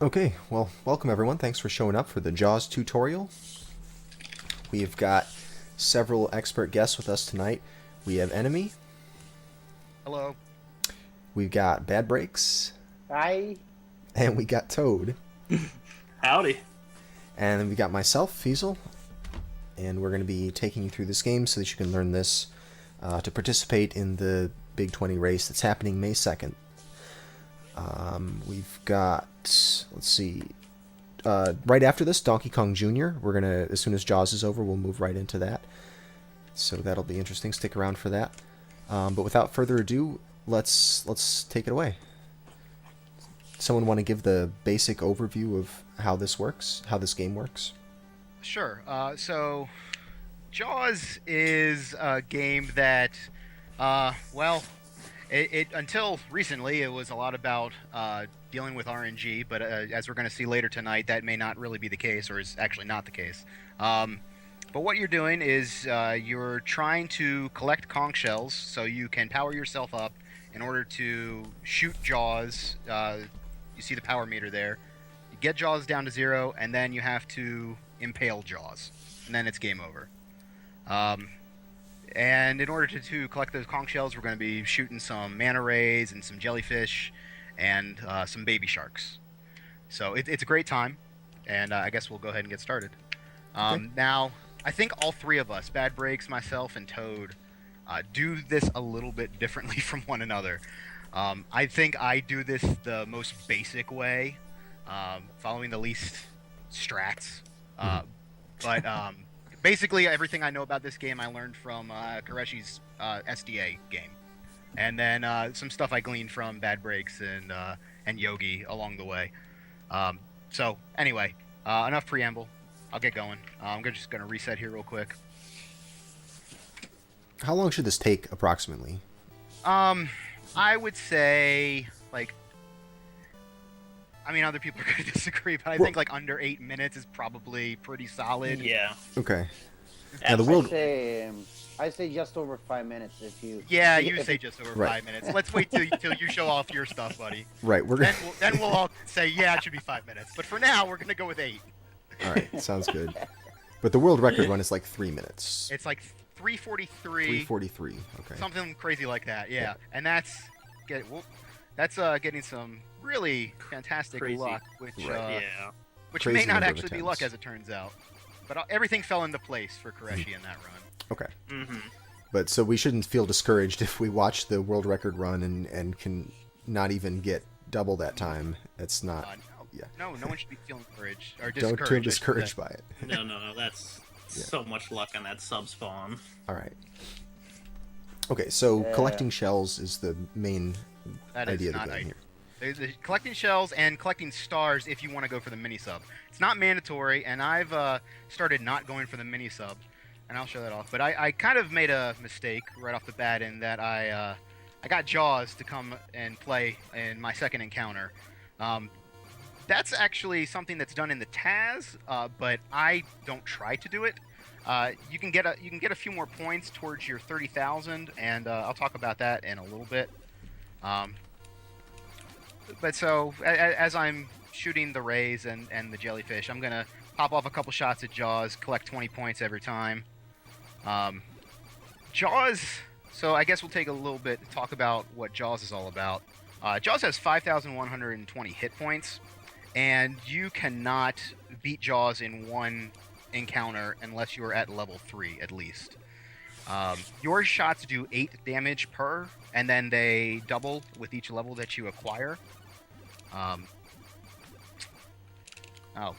Okay, well, welcome everyone. Thanks for showing up for the JAWS tutorial. We've got several expert guests with us tonight. We have Enemy, Hello. we've got BadBrakes, I and we got Toad. Howdy. And then we got myself, Fiesel, and we're going to be taking you through this game so that you can learn this to participate in the Big 20 race that's happening May 2nd. We've got, let's see, right after this, Donkey Kong Jr. We're going to, as soon as JAWS is over, we'll move right into that. So that'll be interesting. Stick around for that. But without further ado, let's take it away. Someone want to give the basic overview of how this works, how this game works? Sure. So, Jaws is a game that, well, it until recently it was a lot about dealing with RNG, but as we're going to see later tonight, that may not really be the case, or is actually not the case. But what you're doing is you're trying to collect conch shells so you can power yourself up in order to shoot Jaws. You see the power meter there. You get Jaws down to 0, and then you have to impale Jaws, and then it's game over. And in order to collect those conch shells, we're going to be shooting some manta rays and some jellyfish and some baby sharks. So it's a great time, and I guess we'll go ahead and get started. Okay. Now, I think all three of us, BadBrakes, myself, and Toad, do this a little bit differently from one another. I think I do this the most basic way, following the least strats. But basically, everything I know about this game I learned from Koreshi's SDA game. And then some stuff I gleaned from BadBrakes and Yogi along the way. So, anyway, enough preamble. I'll get going. I'm just going to reset here real quick. How long should this take, approximately? I would say, like, I mean, other people are going to disagree, but I think, like, under 8 minutes is probably pretty solid. Yeah. Okay. Now, the world... I say just over 5 minutes if you. Yeah, if you it- say just over Right. 5 minutes. Let's wait till you show off your stuff, buddy. Right, we're Then gonna... then we'll all say, yeah, it should be 5 minutes. But for now, we're going to go with 8. All right, sounds good. But the world record run is like 3 minutes. It's like 3:43. 3:43. Okay. Something crazy like that, yeah. And that's getting some really fantastic Crazy. luck, which Right. Yeah. which Crazy may not number of actually be luck, attempts. as it turns out. But everything fell into place for Koreshi in that run. Okay. Mm-hmm. But so we shouldn't feel discouraged if we watch the world record run and can not even get double that time. It's not. Yeah. No one should be feeling encouraged or Don't discouraged. feel I should discouraged say. by it. No, that's Yeah. so much luck on that sub spawn. All right. Okay, so Yeah. collecting shells is the main That is idea of the not game ideal. here. There's collecting shells and collecting stars if you want to go for the mini sub. It's not mandatory, and I've started not going for the mini sub, and I'll show that off. But I kind of made a mistake right off the bat in that I got Jaws to come and play in my second encounter. That's actually something that's done in the Taz, but I don't try to do it. You can get a few more points towards your 30,000, and I'll talk about that in a little bit. But so, as I'm shooting the rays and the jellyfish, I'm going to pop off a couple shots at Jaws, collect 20 points every time. Jaws, so I guess we'll take a little bit to talk about what Jaws is all about. Jaws has 5,120 hit points, and you cannot beat Jaws in one encounter unless you're at level 3 at least. Your shots do 8 damage per, and then they double with each level that you acquire. Oh,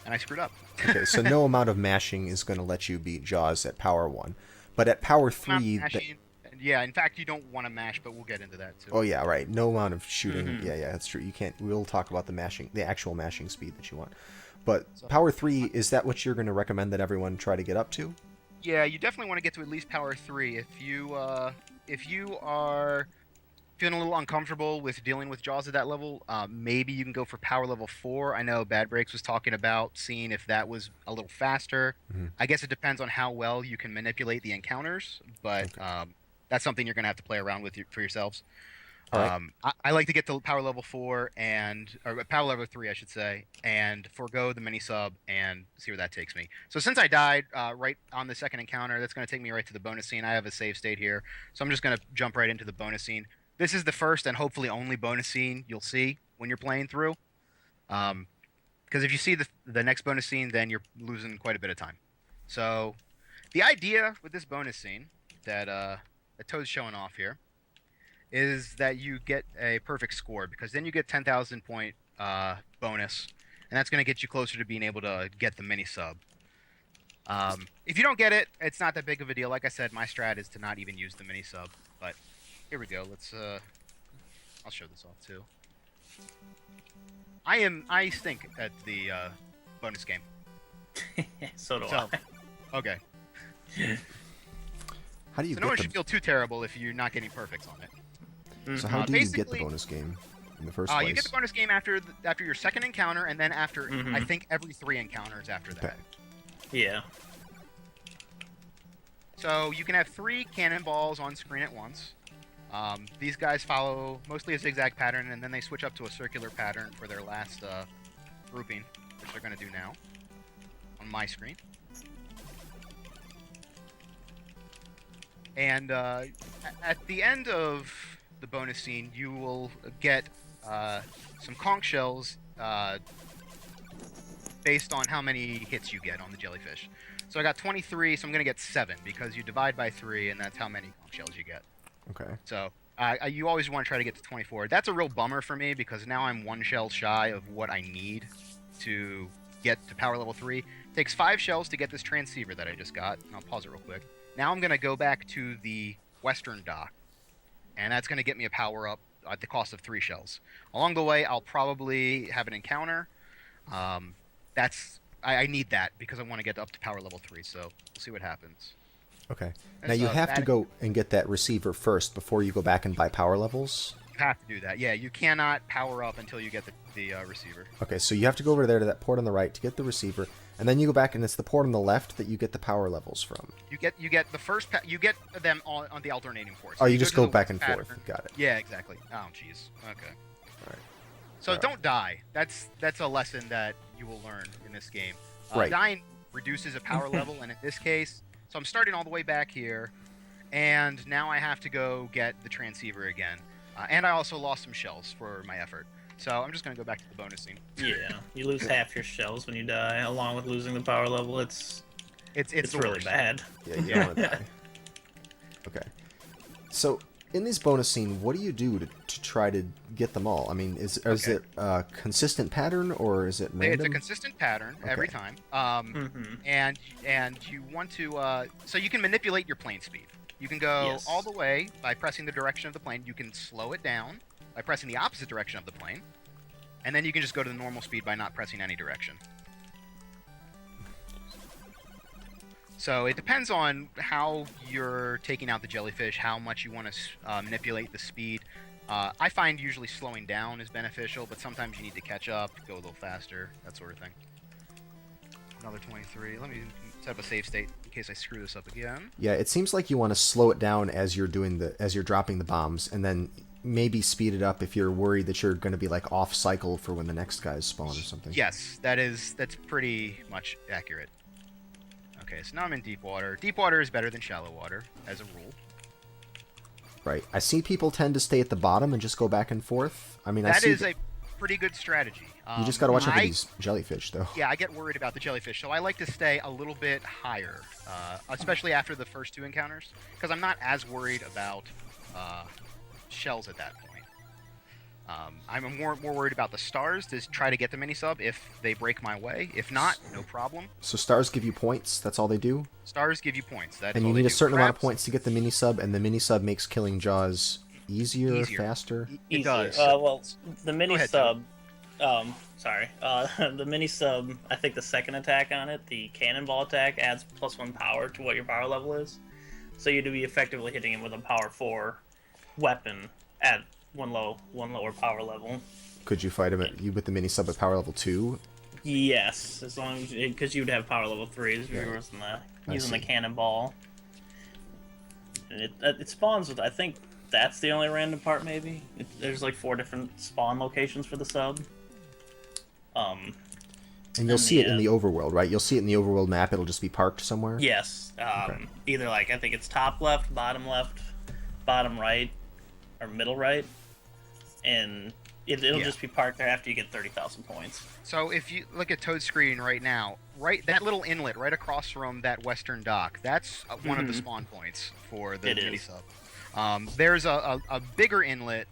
and I screwed up. Okay, so no amount of mashing is going to let you beat Jaws at power 1. But at power 3... Yeah, in fact, you don't want to mash, but we'll get into that too. Oh yeah, right. No amount of shooting. Mhm. Yeah, that's true. You can't. We'll talk about the mashing, the actual mashing speed that you want. But power 3, is that what you're going to recommend that everyone try to get up to? Yeah, you definitely want to get to at least power 3. If you are feeling a little uncomfortable with dealing with Jaws at that level, maybe you can go for power level 4. I know BadBrakes was talking about seeing if that was a little faster. Mhm. I guess it depends on how well you can manipulate the encounters, but Okay. that's something you're going to have to play around with for yourselves. All right. I like to get to power level 4 or power level 3, I should say, and forego the mini sub and see where that takes me. So since I died right on the second encounter, that's going to take me right to the bonus scene. I have a save state here, so I'm just going to jump right into the bonus scene. This is the first and hopefully only bonus scene you'll see when you're playing through. Because if you see the next bonus scene, then you're losing quite a bit of time. So the idea with this bonus scene that Toad's showing off here is that you get a perfect score, because then you get 10,000 point bonus, and that's going to get you closer to being able to get the mini sub. If you don't get it, it's not that big of a deal. Like I said, my strat is to not even use the mini sub. But here we go. I'll show this off too. I stink at the bonus game. So do So, I. okay. How do you So get no one the, should feel too terrible if you're not getting perfects on it. So how do you get the basically, bonus game in the first place? You get the bonus game after your second encounter, and then after I think every 3 encounters after that. Okay. Yeah. So you can have 3 cannonballs on screen at once. These guys follow mostly a zigzag pattern, and then they switch up to a circular pattern for their last grouping, which they're going to do now on my screen. And at the end of the bonus scene, you will get some conch shells based on how many hits you get on the jellyfish. So I got 23, so I'm going to get 7, because you divide by 3, and that's how many conch shells you get. Okay. So you always want to try to get to 24. That's a real bummer for me, because now I'm 1 shell shy of what I need to get to power level 3. It takes 5 shells to get this transceiver that I just got. And I'll pause it real quick. Now I'm going to go back to the western dock, and that's going to get me a power up at the cost of 3 shells. Along the way, I'll probably have an encounter. I need that because I want to get up to power level 3, so we'll see what happens. Okay. And Now you so have to that- go and get that receiver first before you go back and buy power levels. You have to do that. Yeah, you cannot power up until you get the receiver. Okay, so you have to go over there to that port on the right to get the receiver, and then you go back and it's the port on the left that you get the power levels from. You get the first you get them on the alternating ports. Oh, you just to go the back west and pattern. forth. Got it. Yeah, exactly. Oh, jeez. Okay. Alright. So Alright. don't die. That's a lesson that you will learn in this game. Right. Dying reduces a power level, and in this case, so I'm starting all the way back here, and now I have to go get the transceiver again. And I also lost some shells for my effort. So I'm just going to go back to the bonus scene. Yeah. You lose half your shells when you die, along with losing the power level. It's It's the really worst. bad. Yeah, you don't want to die. Okay. So, in this bonus scene, what do you do to try to get them all? I mean, is Okay. it a consistent pattern, or is it It's random? a consistent pattern every Okay. time. And you want to so you can manipulate your plane speed. You can go Yes. all the way by pressing the direction of the plane. You can slow it down by pressing the opposite direction of the plane. And then you can just go to the normal speed by not pressing any direction. So it depends on how you're taking out the jellyfish, how much you want to manipulate the speed. I find usually slowing down is beneficial, but sometimes you need to catch up, go a little faster, that sort of thing. Another 23. Let me set up a save state in case I screw this up again. Yeah, it seems like you want to slow it down as you're dropping the bombs, and then maybe speed it up if you're worried that you're going to be like off cycle for when the next guys spawn or something. Yes, that's pretty much accurate. Okay, so now I'm in deep water. Deep water is better than shallow water, as a rule. Right. I see people tend to stay at the bottom and just go back and forth. I mean, I That see is a pretty good strategy. you just got to watch out for I- these jellyfish, though. Yeah, I get worried about the jellyfish, so I like to stay a little bit higher, especially after the first 2 encounters, because I'm not as worried about shells at that point. I'm more worried about the stars to try to get the mini sub if they break my way. If not, no problem. So stars give you points. That's all they do. Stars give you points. That is And all you they need a do. certain amount of Traps, points to get the mini sub, and the mini sub makes killing Jaws easier, Easier. faster. It Easier. does. Well, the mini ahead, sub. Sorry. The mini sub. I think the second attack on it, the cannonball attack, adds +1 power to what your power level is. So you'd be effectively hitting him with a power 4 weapon at one lower power level. Could you fight him with the mini sub at power level 2? Yes, as long as because you'd have power level 3s if you were using the cannonball. And it spawns with, I think that's the only random part, maybe. There's like 4 different spawn locations for the sub. And you'll see it in the overworld, right? You'll see it in the overworld map. It'll just be parked somewhere. Yes. Okay. Either like I think it's top left, bottom right, or middle right, and it'll just be parked there after you get 30,000 points. So if you look at Toad's screen right now, right, that little inlet right across from that western dock, that's one of the spawn points for the mini sub. There's a bigger inlet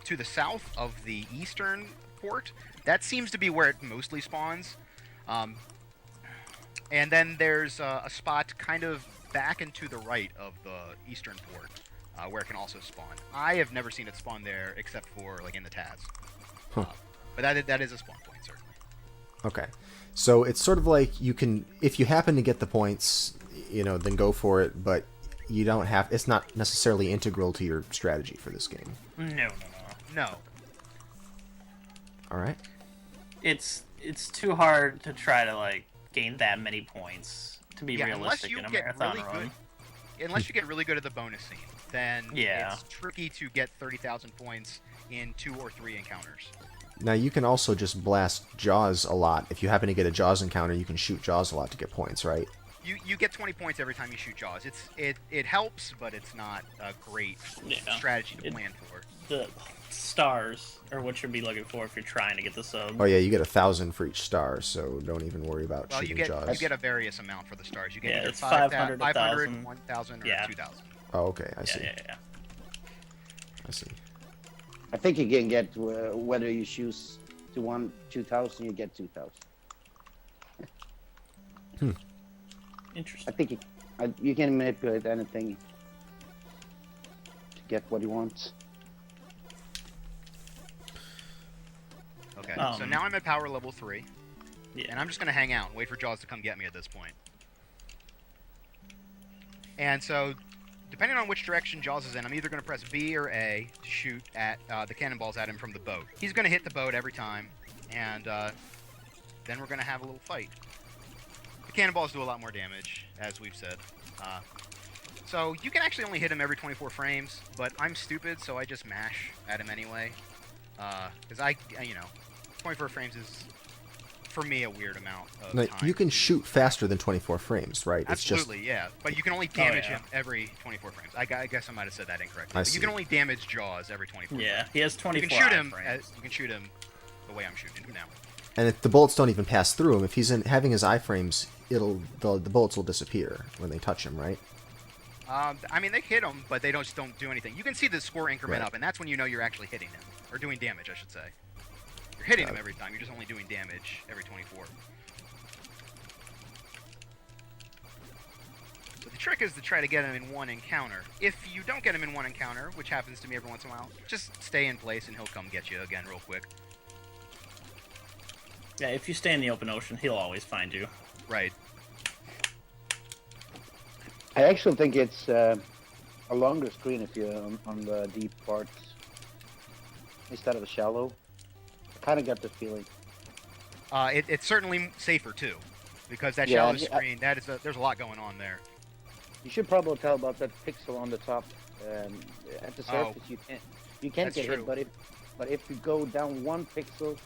to the south of the eastern port. That seems to be where it mostly spawns. And then there's a spot kind of back and to the right of the eastern port where it can also spawn. I have never seen it spawn there except for like in the Taz. But that is a spawn point, certainly. Okay. So it's sort of like you can, if you happen to get the points, then go for it, but you don't have, it's not necessarily integral to your strategy for this game. No. All right. It's too hard to try to like gain that many points to be realistic in a marathon run. Unless you get really good at the bonus scene, then Yeah. it's tricky to get 30,000 points in 2 or 3 encounters. Now you can also just blast Jaws a lot. If you happen to get a Jaws encounter, you can shoot Jaws a lot to get points, right? You get 20 points every time you shoot Jaws. It helps, but it's not a great strategy to plan for. The stars are what you'll be looking for if you're trying to get the sub. Oh yeah, you get 1,000 for each star, so don't even worry about shooting Jaws. You get a various amount for the stars. You get either it's 500, 500, 1,000, or 2,000. Oh, okay, I see. Yeah. I see. I think you can get whether you choose to 2,000, you get 2,000. Interesting. I think you can manipulate anything to get what you want. Okay, so now I'm at power level 3, and I'm just gonna hang out and wait for Jaws to come get me at this point. And so, depending on which direction Jaws is in, I'm either gonna press B or A to shoot at the cannonballs at him from the boat. He's gonna hit the boat every time, and then we're gonna have a little fight. The cannonballs do a lot more damage, as we've said. So you can actually only hit him every 24 frames, but I'm stupid, so I just mash at him anyway. Because 24 frames is, for me, a weird amount of time. You can shoot faster than 24 frames, right? Absolutely, yeah. But you can only damage him every 24 frames. I guess I might have said that incorrectly. But you can only damage Jaws every 24 frames. Yeah, he has 24 you can shoot him frames. You can shoot him the way I'm shooting him now. And if the bullets don't even pass through him, if he's having his iframes, the bullets will disappear when they touch him, right? I mean, they hit him, but they just don't do anything. You can see the score increment up, and that's when you know you're actually hitting him. Or doing damage, I should say. You're hitting him every time, you're just only doing damage every 24. So the trick is to try to get him in one encounter. If you don't get him in one encounter, which happens to me every once in a while, just stay in place and he'll come get you again real quick. Yeah, if you stay in the open ocean, he'll always find you. Right. I actually think it's a longer screen if you're on the deep parts instead of the shallow. I kind of got the feeling. It's certainly safer too, because that shallow screen, there's a lot going on there. You should probably tell about that pixel on the top. At the surface, you can't get hit, but if you go down 1 pixel,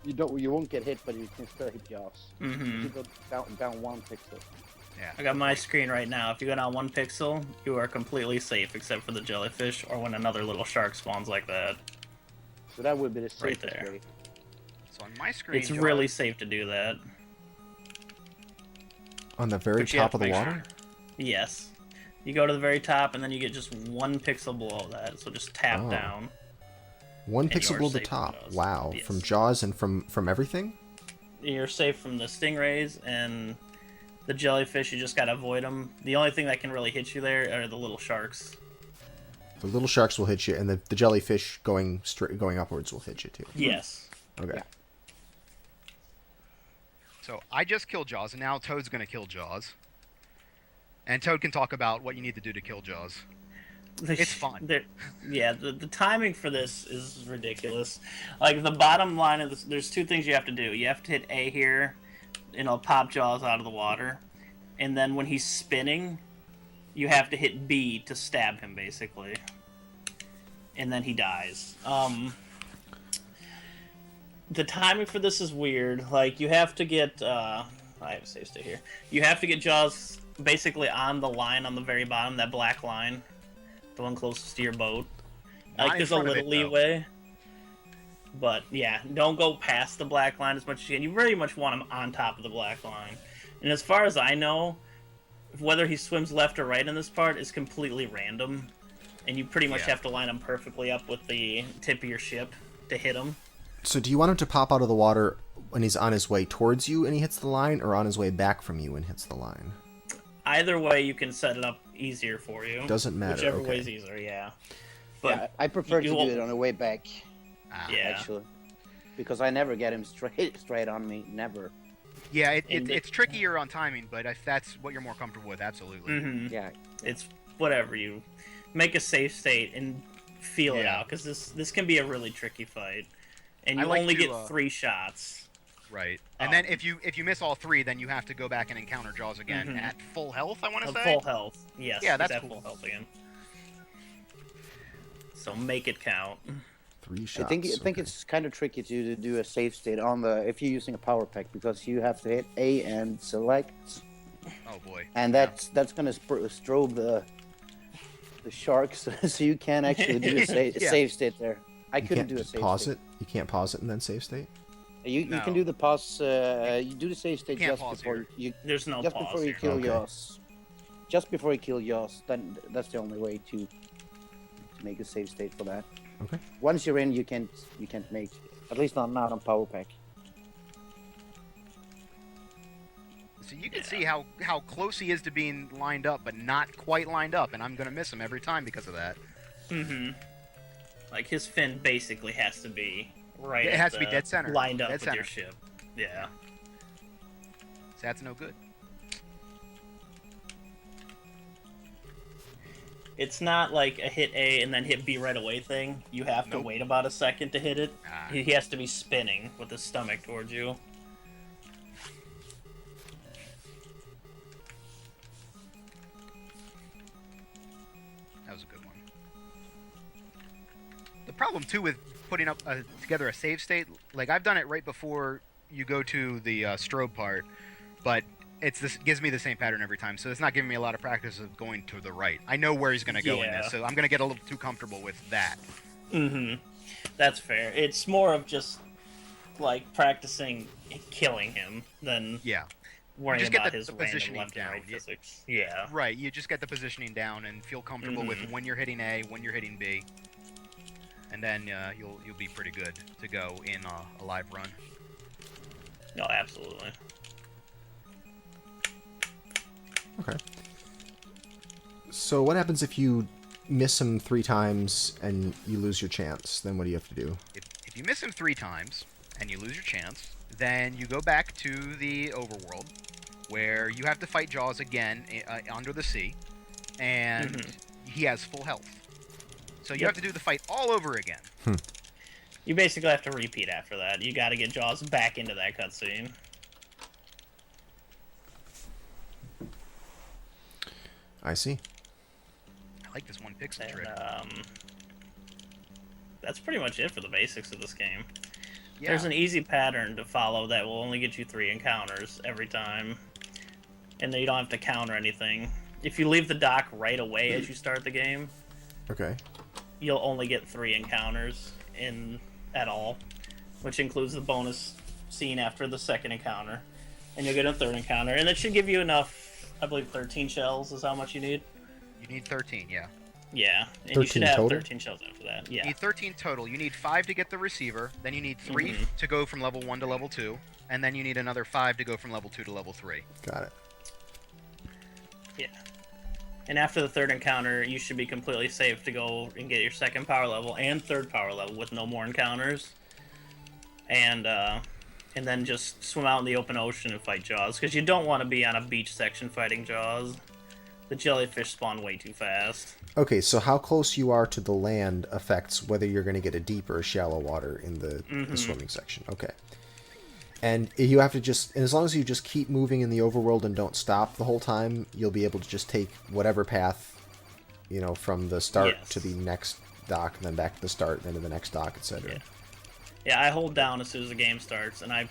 you won't get hit, but you can still hit Jaws. If you go down 1 pixel. Yeah. I got my screen right now. If you go down 1 pixel, you are completely safe, except for the jellyfish or when another little shark spawns like that. So that would be the safest there. way. So on my screen, It's really safe to do that. On the very top of the water? Yes. You go to the very top, and then you get just 1 pixel below that. So just tap down. 1 pixel below the top. Wow. Yes. From Jaws and from everything? You're safe from the stingrays and the jellyfish. You just gotta avoid them. The only thing that can really hit you there are the little sharks. The little sharks will hit you, and the jellyfish going upwards will hit you too. Yes. Okay. Yeah. So I just killed Jaws, and now Toad's gonna kill Jaws. And Toad can talk about what you need to do to kill Jaws. It's fun. The timing for this is ridiculous. Like, the bottom line of this, there's 2 things you have to do. You have to hit A here, and it'll pop Jaws out of the water. And then when he's spinning, you have to hit B to stab him, basically. and then he dies. The timing for this is weird. Like, you have to get... I have a save state here. You have to get Jaws basically on the line on the very bottom, that black line. The one closest to your boat. Like, there's a little leeway. But, yeah, don't go past the black line as much as you can. You very much want him on top of the black line. And as far as I know, whether he swims left or right in this part is completely random. And you pretty much have to line him perfectly up with the tip of your ship to hit him. So do you want him to pop out of the water when he's on his way towards you and he hits the line, or on his way back from you and hits the line? Either way, you can set it up easier for you. Doesn't matter. Whichever way's easier, yeah. But yeah, I prefer to do it on the way back. Yeah. Actually, because I never get him straight on me. Never. Yeah, it's trickier on timing, but if that's what you're more comfortable with, absolutely. Mm-hmm. Yeah. It's whatever. You make a safe state and feel it out, because this can be a really tricky fight, and you only get 3 shots. Right, and then if you miss all 3, then you have to go back and encounter Jaws again at full health. I want to say full health. Yes. Yeah, that's at cool. full health again. So make it count. 3 shots. I think it's kind of tricky to do a save state on if you're using a power pack, because you have to hit A and select. Oh boy. And that's gonna strobe the sharks, so you can't actually do a save state there. I couldn't do a save pause state. it. You can't pause it and then save state. You can do the pause. You do the save state Can't just pause before here. you. There's no Just pause before you here. kill Yoss. Just before you kill Yoss, then that's the only way to make a save state for that. Okay. Once you're in, you can't make. At least not on power pack. So you can see how close he is to being lined up, but not quite lined up, and I'm gonna miss him every time because of that. Mm-hmm. Like, his fin basically has to be right. It has to be dead center. Lined up Dead with your center. ship. Yeah. So that's no good. It's not like a hit A and then hit B right away thing. You have to wait about a second to hit it. He has to be spinning with his stomach towards you. That was a good one. The problem too with putting up together a save state, like I've done it right before you go to the strobe part, but gives me the same pattern every time, so it's not giving me a lot of practice of going to the right. I know where he's going to go in this, so I'm going to get a little too comfortable with that. Mm-hmm. That's fair. It's more of just, like, practicing killing him than worrying about his random left and right physics. Yeah. Right, you just get the positioning down and feel comfortable with when you're hitting A, when you're hitting B, and then you'll be pretty good to go in a live run. No, absolutely. Okay. So what happens if you miss him 3 times and you lose your chance? Then what do you have to do? If you miss him 3 times and you lose your chance, then you go back to the overworld, where you have to fight Jaws again under the sea, and he has full health. So you have to do the fight all over again. You basically have to repeat after that. You got to get Jaws back into that cutscene. I see. I like this 1 pixel trick. That's pretty much it for the basics of this game. Yeah. There's an easy pattern to follow that will only get you 3 encounters every time. And then you don't have to counter anything. If you leave the dock right away as you start the game, Okay. you'll only get 3 encounters at all, which includes the bonus scene after the 2nd encounter. And you'll get a 3rd encounter, and it should give you enough, I believe 13 shells is how much you need. You need 13, yeah. Yeah, and 13 you should have total? 13 shells after that. Yeah. You need 13 total. You need 5 to get the receiver, then you need 3 to go from level 1 to level 2, and then you need another 5 to go from level 2 to level 3. Got it. Yeah. And after the 3rd encounter, you should be completely safe to go and get your 2nd power level and 3rd power level with no more encounters. And then just swim out in the open ocean and fight Jaws, because you don't want to be on a beach section fighting Jaws. The jellyfish spawn way too fast. Okay, so how close you are to the land affects whether you're going to get a deep or a shallow water in the swimming section. Okay. And you have to just, and as long as you just keep moving in the overworld and don't stop the whole time, you'll be able to just take whatever path, from the start to the next dock, and then back to the start, then to the next dock, etc. Yeah. Yeah, I hold down as soon as the game starts, and I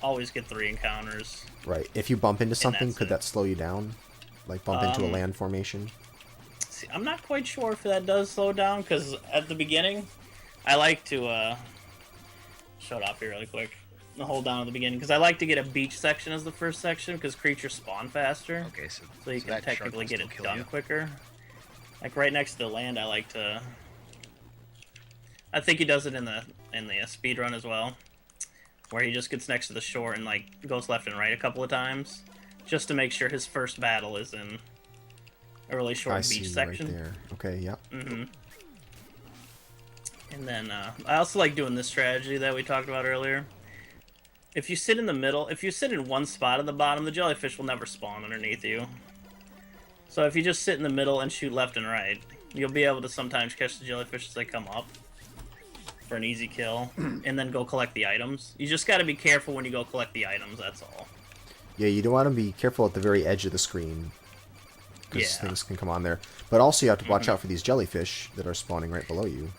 always get 3 encounters. Right. If you bump into something, could it. that slow you down? Like bump into a land formation? See, I'm not quite sure if that does slow down, because at the beginning, I like to, shut off here really quick. I'll hold down at the beginning, because I like to get a beach section as the first section, because creatures spawn faster. Okay, so you can that shark technically will get it still kill done you. quicker. Like right next to the land, I like to... I think he does it in the speed run as well, where he just gets next to the shore and like goes left and right a couple of times, just to make sure his first battle is in a really short beach section. Right there. Okay, yep. Mm-hmm. And then I also like doing this strategy that we talked about earlier. If you sit in the middle, if you sit in one spot at the bottom, the jellyfish will never spawn underneath you. So if you just sit in the middle and shoot left and right, you'll be able to sometimes catch the jellyfish as they come up for an easy kill, and then go collect the items. You just got to be careful when you go collect the items, that's all. Yeah, you don't want to be careful at the very edge of the screen, because Yeah. things can come on there. But also you have to watch out for these jellyfish that are spawning right below you.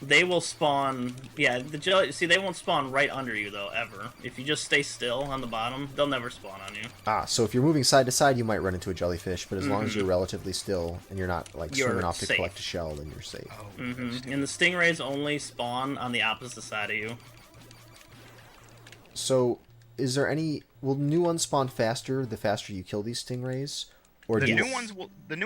They will spawn... Yeah, see, they won't spawn right under you, though, ever. If you just stay still on the bottom, they'll never spawn on you. Ah, so if you're moving side to side, you might run into a jellyfish, but as long as you're relatively still and you're not like You're swimming off to safe. collect a shell, then you're safe. Oh, And the stingrays only spawn on the opposite side of you. So, is there any... Will new ones spawn faster the faster you kill these stingrays? Or The do new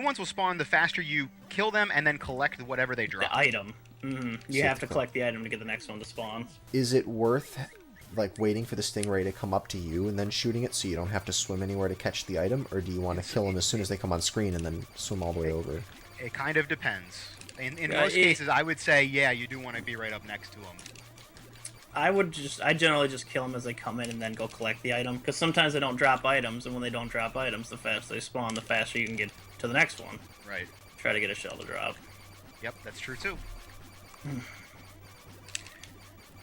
ones will spawn the faster you kill them and then collect whatever they drop. The item. You So have to collect the item to get the next one to spawn. Is it worth like waiting for the stingray to come up to you and then shooting it so you don't have to swim anywhere to catch the item, or do you want to kill them as soon as they come on screen and then swim all the way over? It kind of depends. In Yeah, most cases, I would say, yeah, you do want to be right up next to them. I generally just kill them as they come in and then go collect the item, because sometimes they don't drop items, and when they don't drop items, the faster they spawn, the faster you can get to the next one. Right. Try to get a shell to drop. Yep, that's true too.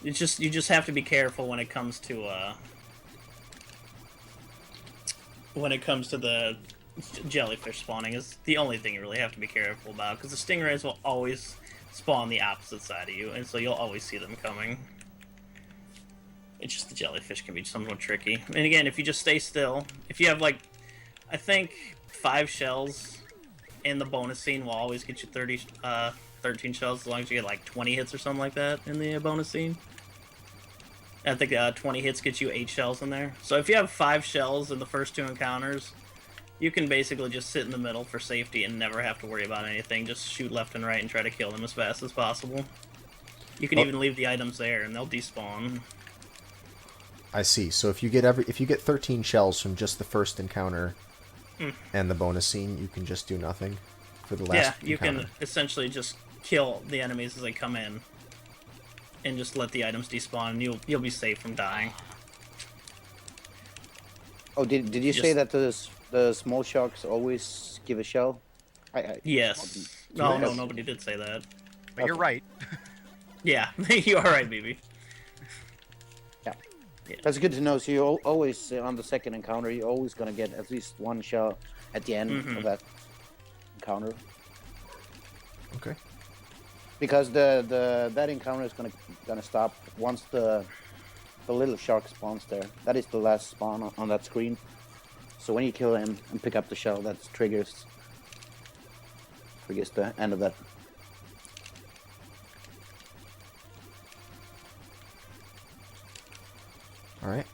You just have to be careful when it comes to the jellyfish spawning. Is the only thing you really have to be careful about, because the stingrays will always spawn the opposite side of you, and so you'll always see them coming. It's just the jellyfish can be somewhat tricky. And again, if you just stay still, if you have like, I think 5 shells in the bonus scene will always get you 13 shells, as long as you get like 20 hits or something like that in the bonus scene. I think 20 hits get you 8 shells in there. So if you have 5 shells in the first 2 encounters, you can basically just sit in the middle for safety and never have to worry about anything. Just shoot left and right and try to kill them as fast as possible. You can even leave the items there and they'll despawn. I see. So if you get 13 shells from just the first encounter and the bonus scene, you can just do nothing for the last you encounter. can essentially just kill the enemies as they come in and just let the items despawn, and you'll be safe from dying. Oh, did you say that the small sharks always give a shell? Yes. No, nobody did say that. But you're right. Yeah, you are right, BB. Yeah, that's good to know. So you always on the second encounter, you're always gonna get at least 1 shell at the end of that encounter. Okay. Because that encounter is gonna stop once the little shark spawns there. That is the last spawn on that screen. So when you kill him and pick up the shell, that triggers the end of that. All right.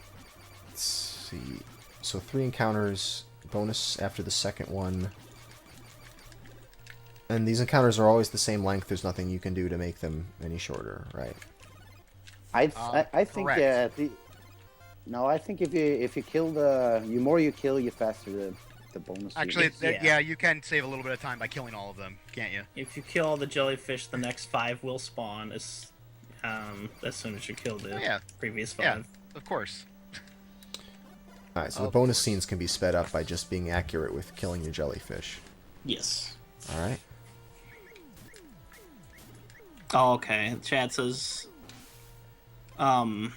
Let's see. So 3 encounters, bonus after the second one. And these encounters are always the same length. There's nothing you can do to make them any shorter, right? I think correct. I think if you kill the more you kill, you faster the bonus. Actually, Yeah. you can save a little bit of time by killing all of them, can't you? If you kill all the jellyfish, the next 5 will spawn as soon as you kill the previous 5. Yeah, of course. All right. So the bonus scenes can be sped up by just being accurate with killing your jellyfish. Yes. All right. Oh, okay. Chat says, the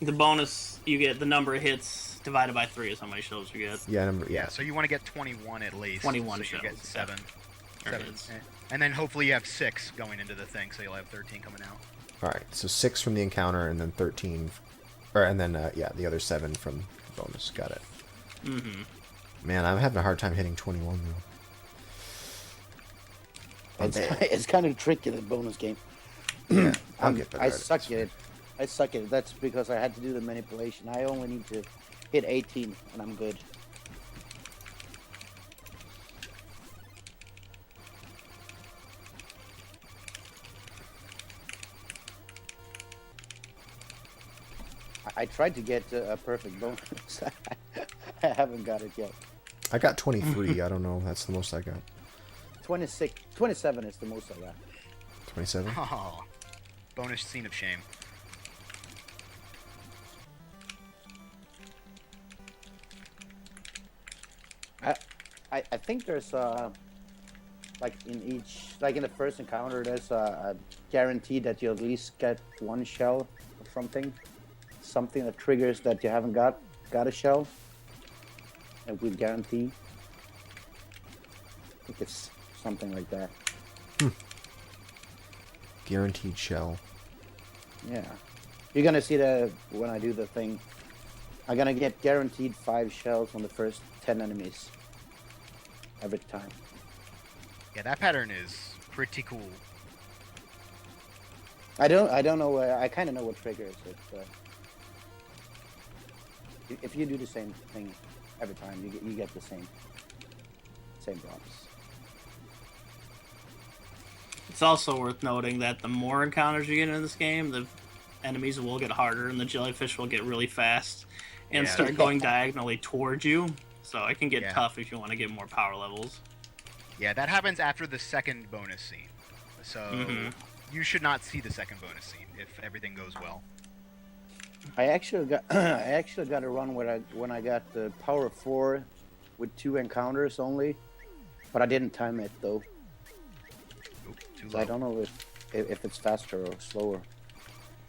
bonus you get, the number of hits divided by 3 is how many shells you get. Yeah. Yeah, so you want to get 21 at least. 21 so you get shells, 7. There it 7. is. And then hopefully you have 6 going into the thing, so you'll have 13 coming out. All right, so 6 from the encounter, and then 13, and then yeah, the other 7 from bonus. Got it. Mm-hmm. Man, I'm having a hard time hitting 21 though. It's kind of tricky, the bonus game. Yeah, I'll get better. I suck at it. I suck at it. That's because I had to do the manipulation. I only need to hit 18, and I'm good. I tried to get a perfect bonus. I haven't got it yet. I got 23. I don't know. That's the most I got. 27 is the most I got. 27? Oh, bonus scene of shame. I think there's like in the first encounter, there's a guarantee that you at least get 1 shell or something that triggers that you haven't got a shell. And we guarantee. I think it's something like that. Guaranteed shell. Yeah, you're gonna see that when I do the thing. I'm gonna get guaranteed 5 shells on the first 10 enemies every time. Yeah, that pattern is pretty cool. I don't know. I kind of know what triggers it. If you do the same thing every time, you get the same drops. It's also worth noting that the more encounters you get in this game, the enemies will get harder, and the jellyfish will get really fast and Yeah. start going diagonally towards you. So it can get Yeah. tough if you want to get more power levels. Yeah, that happens after the second bonus scene. So you should not see the second bonus scene if everything goes well. I actually got a run when I got the power of 4 with 2 encounters only, but I didn't time it though. Oop, too So low. I don't know if it's faster or slower.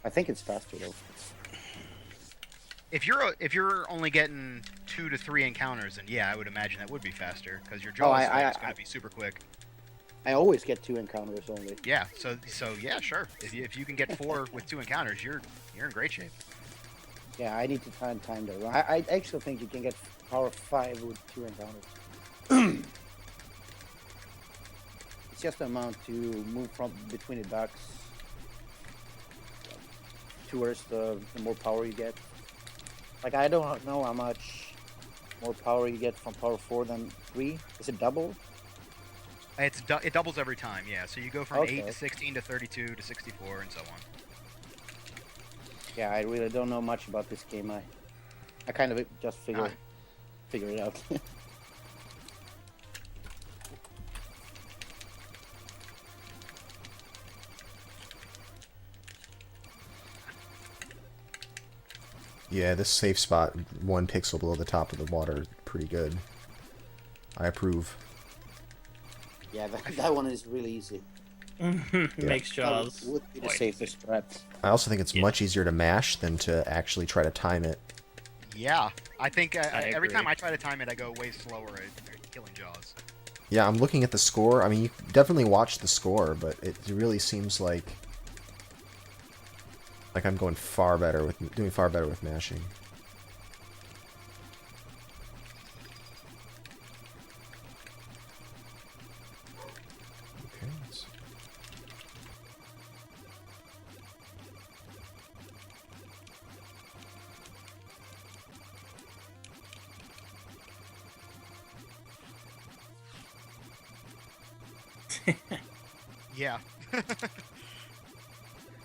I think it's faster though. If you're only getting 2 to 3 encounters, then yeah, I would imagine that would be faster because your Oh, jaw I is going to be super quick. I always get 2 encounters only. Yeah, so yeah, sure. If you can get 4 with 2 encounters, you're in great shape. Yeah, I need to time that. I actually think you can get power 5 with 2 encounters. It's just the amount to move from between the ducks towards the more power you get. Like, I don't know how much more power you get from power 4 than 3. Is it double? It doubles every time, yeah. So you go from Okay. 8 to 16 to 32 to 64 and so on. Yeah, I really don't know much about this game. I kind of just figure it out. Yeah, this safe spot, 1 pixel below the top of the water, pretty good. I approve. Yeah, that one is really easy. Makes Jaws That would be the quite safest strat. I also think it's much easier to mash than to actually try to time it. Yeah, I think every agree. time I try to time it, I go way slower at killing Jaws. Yeah, I'm looking at the score. I mean, you definitely watch the score, but it really seems like I'm doing far better with mashing. Okay. Yeah.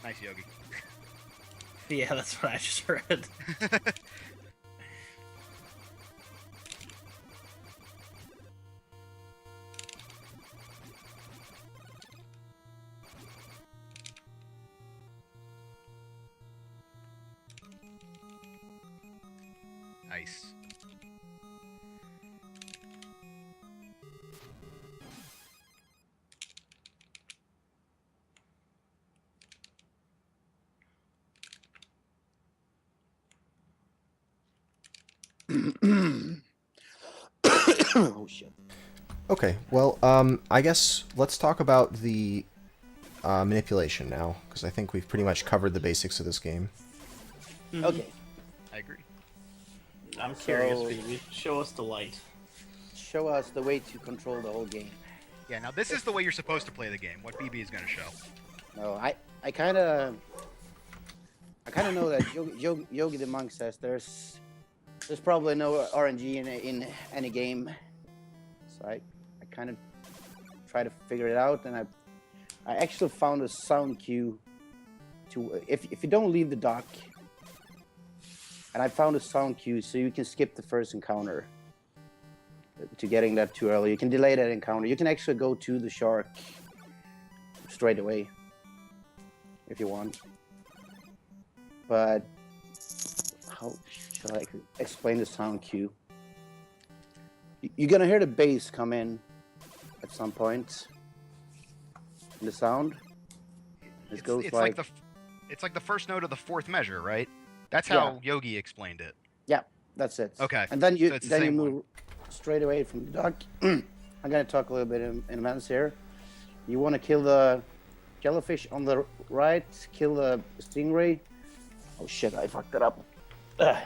Nice, Yogi. Yeah, that's what I just read. Nice. Oh shit. Okay, well, I guess let's talk about the manipulation now, because I think we've pretty much covered the basics of this game. Mhm. Okay, I agree. I'm curious, So- baby. Show us the light. show us the way to control the whole game. Yeah, now this is the way you're supposed to play the game. What BB is going to show. No, I kind of know that Yogi the Monk says there's probably no RNG in any game, so I kind of try to figure it out, and I actually found a sound cue to if you don't leave the dock, and I found a sound cue so you can skip the first encounter to getting that too early. You can delay that encounter. You can actually go to the shark straight away if you want. But how shall I explain the sound cue? You're gonna hear the bass come in at some point in the sound. It goes like it's like the first note of the fourth measure, right? That's Yeah. how Yogi explained it. yeah, that's it. Okay, And then you so it's the same move straight away from the dock. I'm gonna talk a little bit in a minute here. You want to kill the jellyfish on the right, kill the stingray. Oh shit! I fucked it up. Ugh.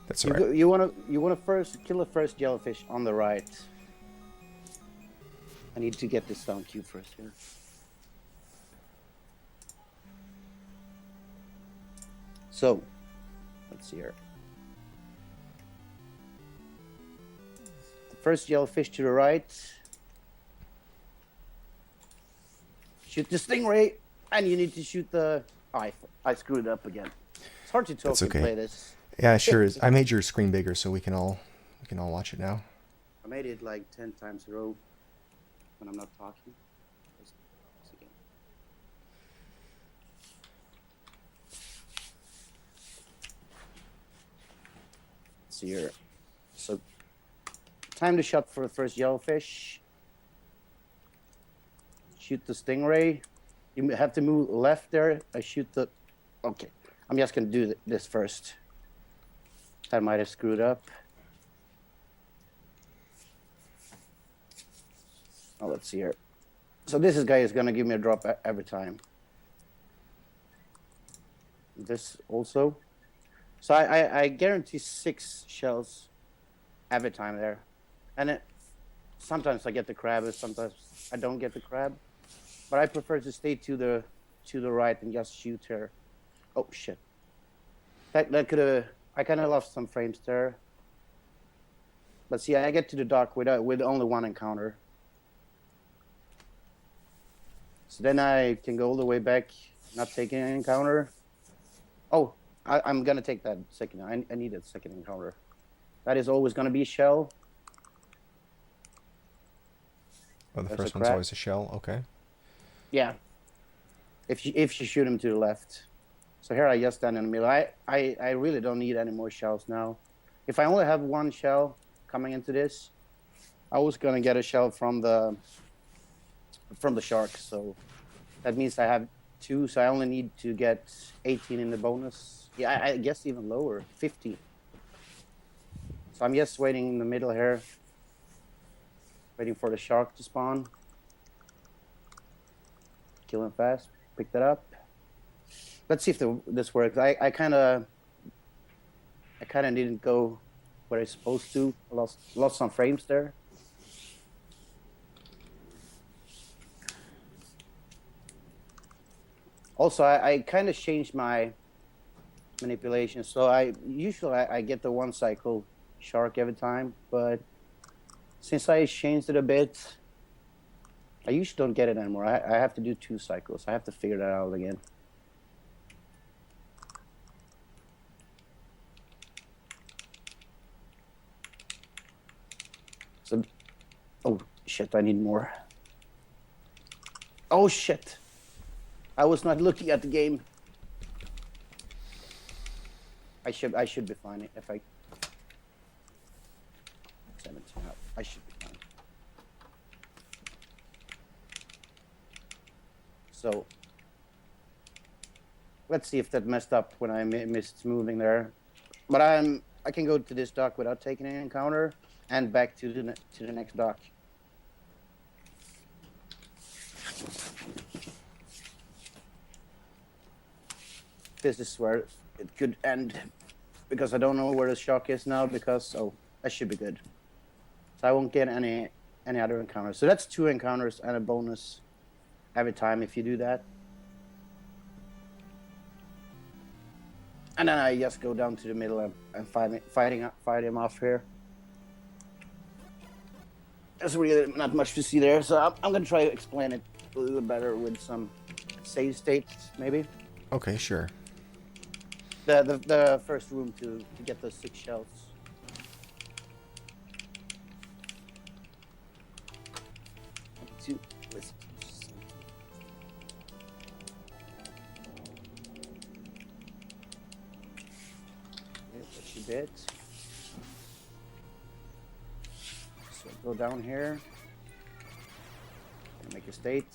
That's all right. You want to first kill the first jellyfish on the right. I need to get this sound cue first here. So, let's see here. The first jellyfish to the right. Shoot the stingray, and you need to shoot the. Oh, I screwed up again. It's hard to talk That's and okay. play this. Yeah, it sure is. I made your screen bigger so we can all watch it now. I made it like 10 times in a row when I'm not talking. Let's again. Let's see here. So, time to shot for the first jellyfish. Shoot the stingray. You have to move left there. I shoot the. Okay, I'm just gonna do this first. I might have screwed up. Oh, let's see here. So this guy is gonna give me a drop every time. This also. So I guarantee 6 shells every time there, and sometimes I get the crab, and sometimes I don't get the crab. But I prefer to stay to the right and just shoot her. Oh shit! That could have. I kind of lost some frames there. But see, I get to the dock with only one encounter. So then I can go all the way back, not taking an encounter. Oh, I'm gonna take that second. I need that second encounter. That is always gonna be a shell. Oh, the There's first a one's crack. always a shell. Okay. Yeah. If you shoot him to the left. So here I just stand in the middle. I really don't need any more shells now. If I only have one shell coming into this, I was gonna get a shell from the shark. So that means I have 2. So I only need to get 18 in the bonus. Yeah, I guess even lower, 50. So I'm just waiting in the middle here, waiting for the shark to spawn. Kill him fast. Pick that up. Let's see if this works. I kind of didn't go where I was supposed to. I lost some frames there. Also, I kind of changed my manipulation. So I usually get the 1 cycle shark every time, but since I changed it a bit, I usually don't get it anymore. I have to do 2 cycles. I have to figure that out again. So, oh shit! I need more. Oh shit! I was not looking at the game. I should be fine if I 17 up. I should be fine. So let's see if that messed up when I missed moving there. But I can go to this dock without taking an encounter. and back to the next dock. This is where it could end, because I don't know where the shock is now. Because that should be good. So I won't get any other encounters. So that's 2 encounters and a bonus every time if you do that. And then I just go down to the middle and fight him off here. There's really not much to see there, so I'm gonna try to explain it a little better with some save states, maybe. Okay, sure. The first room to get those 6 shells. Let's push a bit. So go down here. Make a state.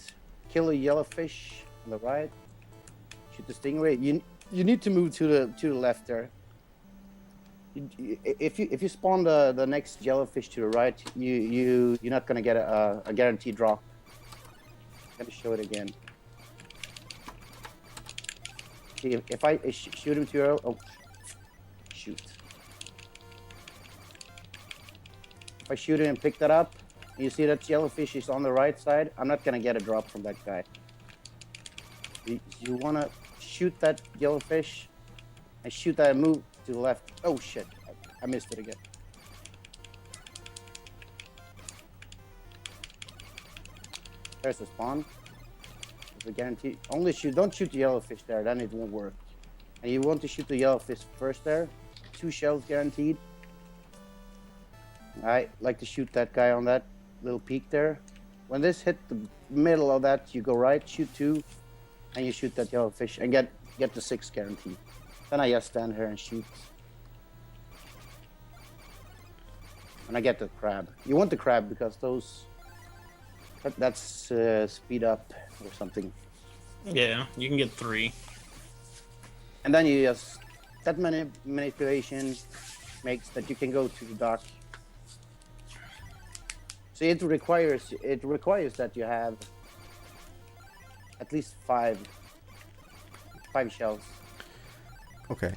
Kill a yellowfish on the right. Shoot the stingray. You need to move to the left there. If you spawn the next jellyfish to the right, you're not gonna get a guaranteed drop. I'm gonna show it again. See, if I shoot him too early, oh shoot! If I shoot him and pick that up, you see that jellyfish is on the right side. I'm not gonna get a drop from that guy. You wanna shoot that jellyfish and shoot that and move to the left. Oh shit, I missed it again. There's the spawn. There's a guarantee. Don't shoot the yellowfish there, then it won't work. And you want to shoot the yellowfish first there. 2 shells guaranteed. I like to shoot that guy on that little peak there. When this hit the middle of that, you go right, shoot 2, and you shoot that yellowfish and get the 6 guaranteed. Then I just stand here and shoot. And I get the crab. You want the crab because that's speed up or something. Yeah, you can get 3. And then you just, that manipulation makes that you can go to the dock. So it requires that you have at least 5 shells. Okay.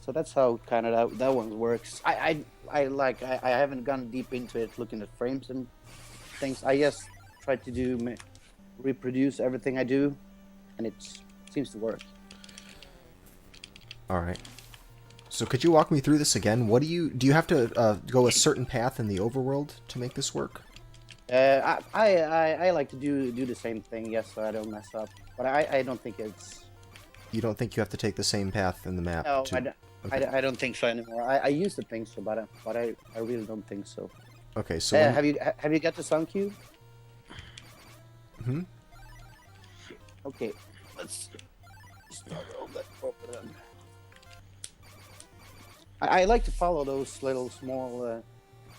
So that's how kind of that one works. I haven't gone deep into it, looking at frames and things. I just try to reproduce everything I do, and it seems to work. All right. So could you walk me through this again? What do you have to go a certain path in the overworld to make this work? I like to do the same thing, yes, so I don't mess up. But I don't think it's. You don't think you have to take the same path in the map? No, to... I don't think so anymore. I used to think so, but I really don't think so. Okay, so have you got the sound cue? Hmm. Okay, let's start over then. I like to follow those little small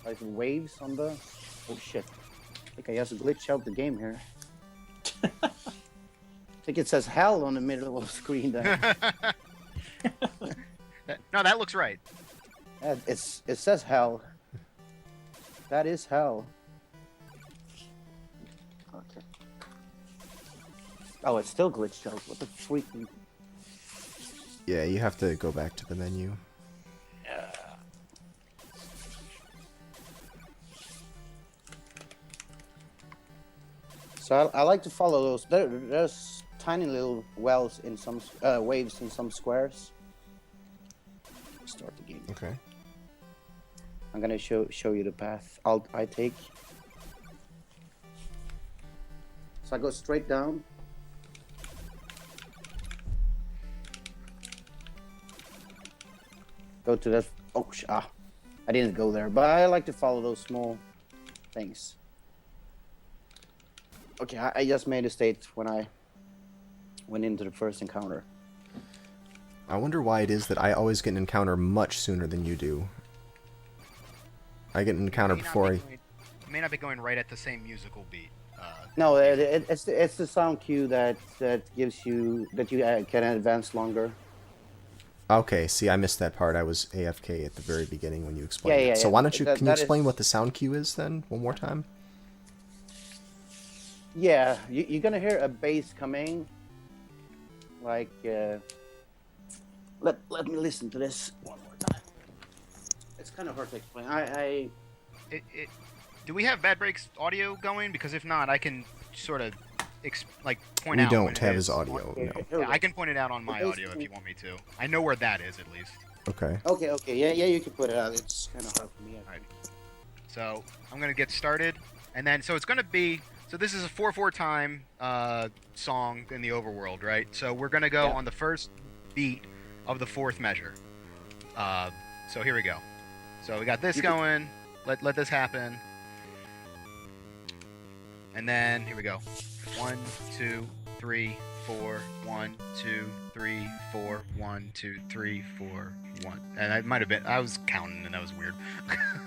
like waves on the. Oh shit! I think I just glitched out the game here. I think it says hell on the middle of the screen there. No, that looks right. It says hell. That is hell. Okay. Oh, it's still glitched out. What the freak? Yeah, you have to go back to the menu. Yeah. So I like to follow those. There's tiny little wells in some waves in some squares. Start the game. Okay. I'm gonna show you the path I take. So I go straight down. Go to that. Oh, I didn't go there, but I like to follow those small things. Okay, I just made a state when I went into the first encounter. I wonder why it is that I always get an encounter much sooner than you do. I get an encounter before You may not be going right at the same musical beat. No, it's the sound cue that gives you that you can advance longer. Okay, see, I missed that part. I was AFK at the very beginning when you explained Yeah, it. So yeah. why don't you, can you That explain is- what the sound cue is then, one more time? Yeah, you're gonna hear a bass coming. Like, let me listen to this one more time. It's kind of hard to explain. Do we have BadBrakes audio going? Because if not, I can sort of point We out when don't it have is his audio, Here no. we Yeah, go. I can point it out on my Well, audio if you want me to. I know where that is at least. Okay. Okay, yeah, you can put it out. It's kind of hard for me. Alright. So I'm gonna get started, and then so it's gonna be this is a 4/4 time song in the overworld, right? So we're gonna go Yeah. on the first beat of the fourth measure. So here we go. So we got this You can- going. Let this happen, and then here we go. 1, 2, 3, 4. 1, 2, 3, 4. 1, 2, 3, 4. 1. And I might have been. I was counting, and that was weird.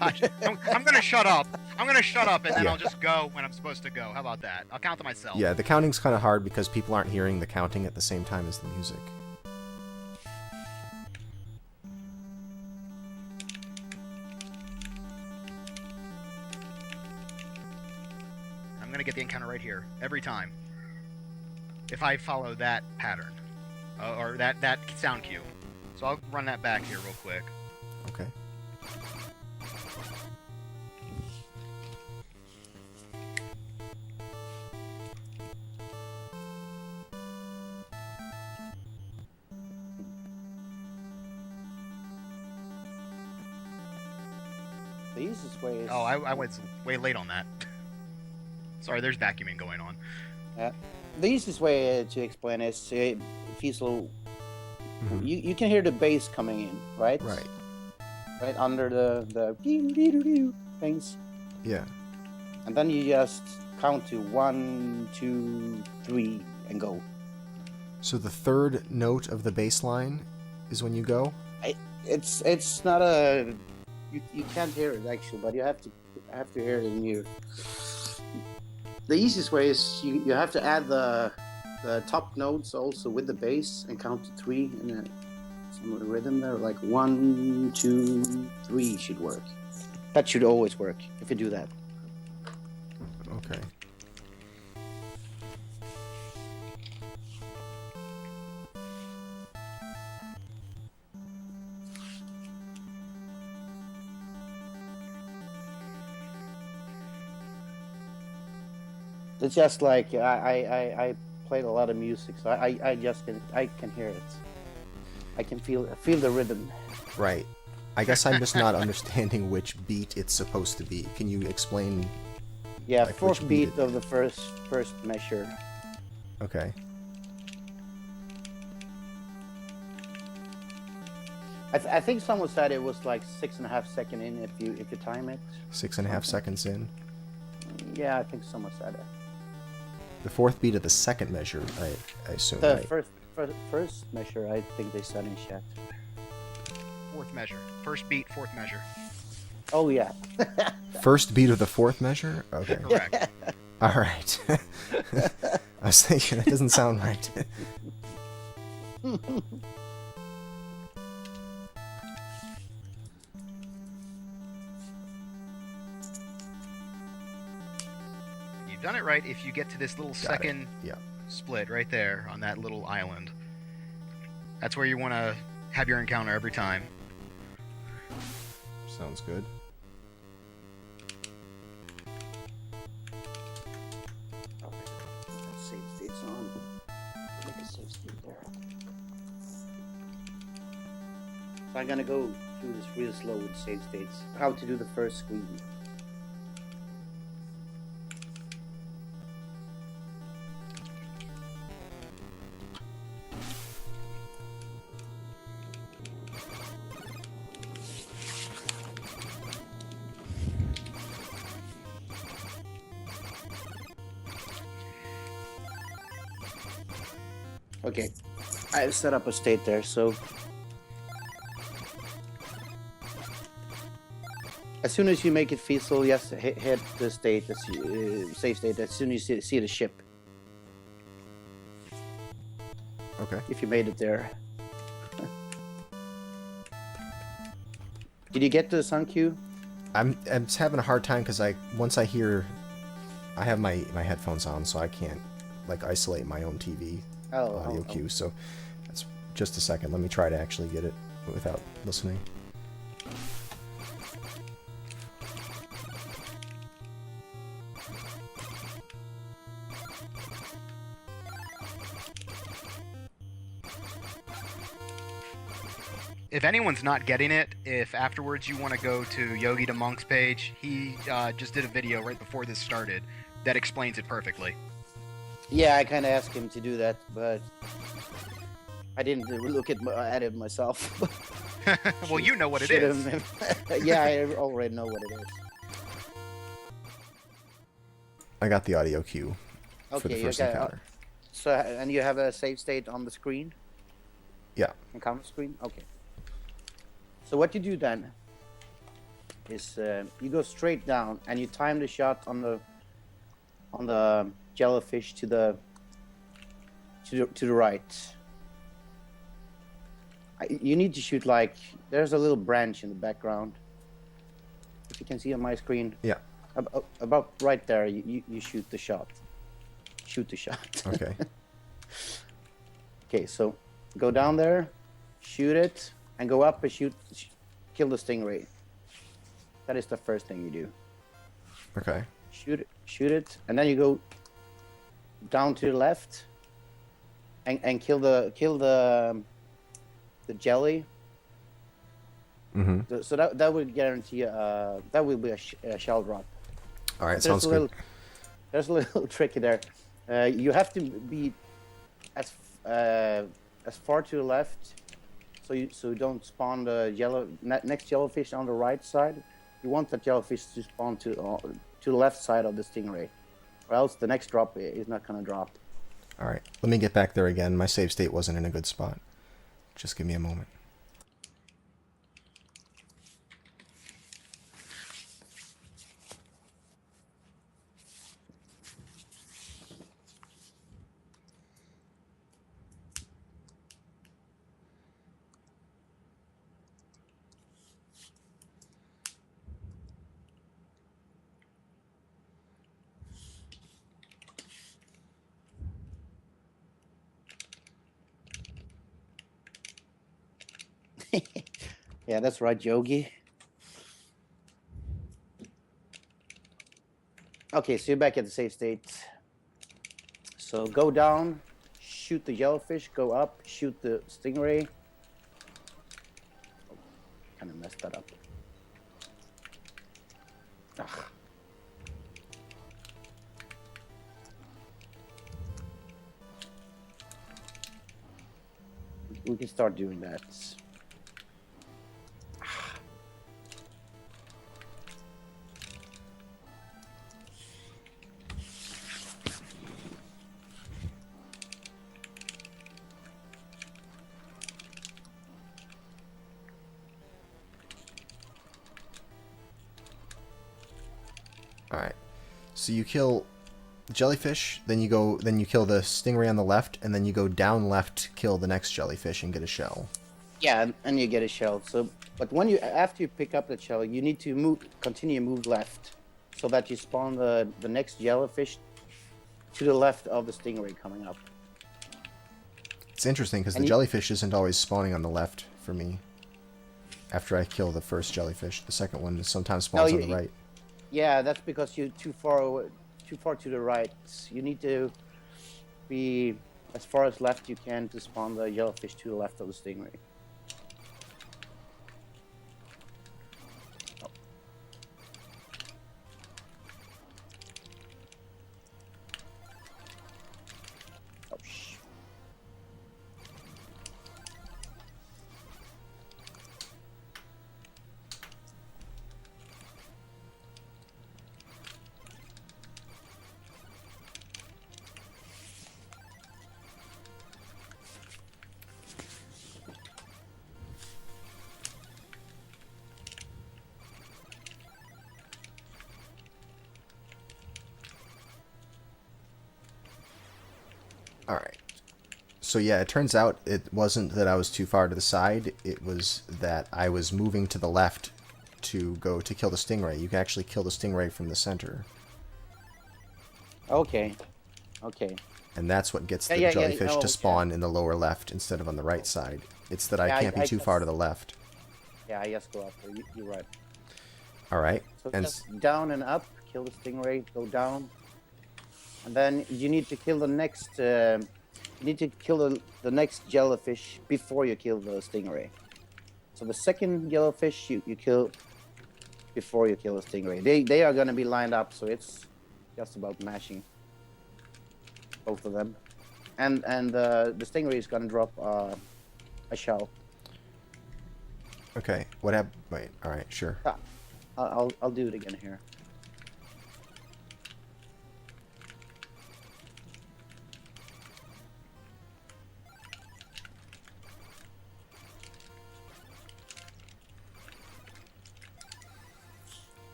I'm gonna shut up. I'm gonna shut up, and then Yeah. I'll just go when I'm supposed to go. How about that? I'll count to myself. Yeah, the counting's kind of hard because people aren't hearing the counting at the same time as the music. I'm gonna get the encounter right here every time. If I follow that pattern, or that sound cue. So I'll run that back here real quick. Okay. The easiest way is. Oh, I went way late on that. Sorry, there's vacuuming going on. The easiest way to explain is Fiesel. Mhm. You can hear the bass coming in, right? Right. Right under the things, Yeah. and then you just count to 1, 2, 3, and go. So the third note of the bass line is when you go? It's not a you can't hear it actually, but you have to hear it in your. The easiest way is you have to add the top notes also with the bass and count to 3 and some rhythm there, like 1, 2, 3 should work. That should always work if you do that. Okay. It's just like I played a lot of music, so I can hear it. I can feel the rhythm. Right. I guess I'm just not understanding which beat it's supposed to be. Can you explain? Yeah, Like fourth which beat beat of the first measure. Okay. I think someone said it was like 6.5 seconds in if you time it. 6.5 seconds in. Yeah, I think someone said it. The fourth beat of the second measure, I assume, The right? first measure, I think they said in chat. Fourth measure. First beat, fourth measure. Oh yeah. First beat of the fourth measure? Okay. Correct. All right. I was thinking, that doesn't sound right. You've done it right if you get to this little Got it. second Yeah. split right there on that little island. That's where you want to have your encounter every time. Sounds good. Save state's on. Make a save state there. So I'm gonna go through this real slow with save states. How to do the first screen. Okay, I've set up a state there, so as soon as you make it feasible, yes, hit the state, save state, as soon as you see the ship, Okay. if you made it there. Did you get to the sun cue? I'm just having a hard time because once I hear, I have my headphones on, so I can't like isolate my own TV audio cue. So that's just a second. Let me try to actually get it without listening. If anyone's not getting it, if afterwards you want to go to Yogi the Monk's page, he just did a video right before this started that explains it perfectly. Yeah, I kind of asked him to do that, but I didn't look at it myself. Well, you know what it is. Yeah, I already know what it is. I got the audio cue for the Okay, first okay. encounter. So, and you have a save state on the screen? Yeah. Encounter screen? Okay. So what you do then is you go straight down and you time the shot on the jellyfish to the right. You need to shoot like there's a little branch in the background. If you can see on my screen. Yeah. About right there, you shoot the shot. Shoot the shot. Okay. Okay, so go down there, shoot it, and go up and kill the stingray. That is the first thing you do. Okay. Shoot it, and then you go down to the left and kill the jelly. Mm-hmm. So that would guarantee that will be a shell drop. All right, sounds good. There's a little tricky there. You have to be as far to the left, so you don't spawn the next jellyfish on the right side. You want that jellyfish to spawn to the left side of the stingray, or else the next drop is not gonna drop. All right, let me get back there again. My save state wasn't in a good spot. Just give me a moment. Yeah, that's right, Yogi. Okay, so you're back at the save state. So go down, shoot the jellyfish, go up, shoot the stingray. Oh, kind of messed that up. Ugh. We can start doing that. Alright. So you kill the jellyfish, then you kill the stingray on the left, and then you go down left, kill the next jellyfish, and get a shell. Yeah, and you get a shell. So, but after you pick up the shell, you need to continue move left, so that you spawn the next jellyfish to the left of the stingray coming up. It's interesting because the jellyfish isn't always spawning on the left for me. After I kill the first jellyfish, the second one sometimes spawns on the right. Yeah, that's because you're too far to the right. You need to be as far as left you can to spawn the jellyfish to the left of the stingray. Oh, shh. Alright. So yeah, it turns out it wasn't that I was too far to the side, it was that I was moving to the left to go to kill the stingray. You can actually kill the stingray from the center. Okay. Okay. And that's what gets the Yeah, jellyfish oh, to spawn in the lower left instead of on the right side. It's that I Yeah, can't be too far to the left. Yeah, I just go up there. You're right. Alright. So And just down and up, kill the stingray, go down. And then you need to kill the next the next jellyfish before you kill the stingray. So the second jellyfish you kill before you kill the stingray. They are gonna be lined up, so it's just about mashing both of them. And the stingray is gonna drop a shell. okay, what happened? Wait, alright, sure. I'll do it again here.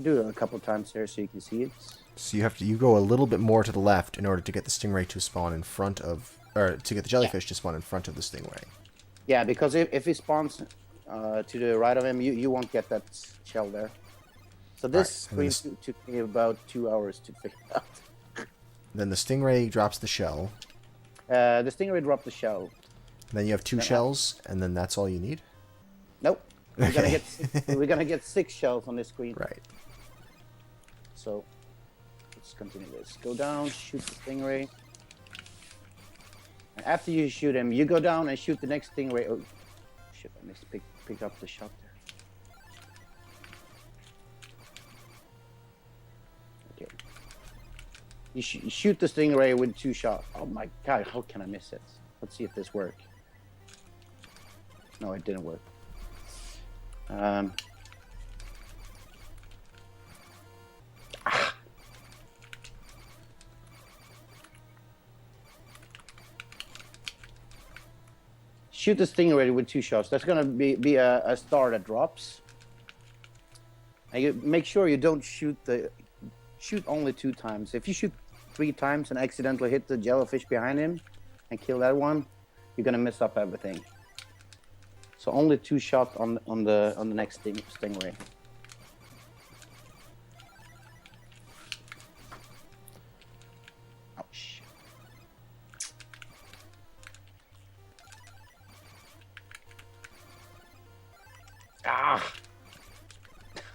Do it a couple times here so you can see it. So you go a little bit more to the left in order to get the stingray to spawn in front of, or to get the jellyfish to spawn in front of the stingray. Yeah, because if it spawns to the right of him, you won't get that shell there. So this Right, screen took me about 2 hours to figure out. Then the stingray drops the shell. The stingray dropped the shell. Then you have 2 shells, and then that's all you need? Nope. We're Okay. gonna get 6 shells on this screen. Right. So let's continue this. Go down, shoot the stingray. And after you shoot him, you go down and shoot the next stingray. Oh shit! I missed pick up the shot there. Okay. You shoot the stingray with 2 shots. Oh my god! How can I miss it? Let's see if this works. No, it didn't work. Shoot the stingray with 2 shots. That's gonna be a star that drops. And you make sure you don't shoot only 2 times. If you shoot 3 times and accidentally hit the jellyfish behind him and kill that one, you're gonna mess up everything. So only 2 shots on the next stingray. Oh shit. Ah!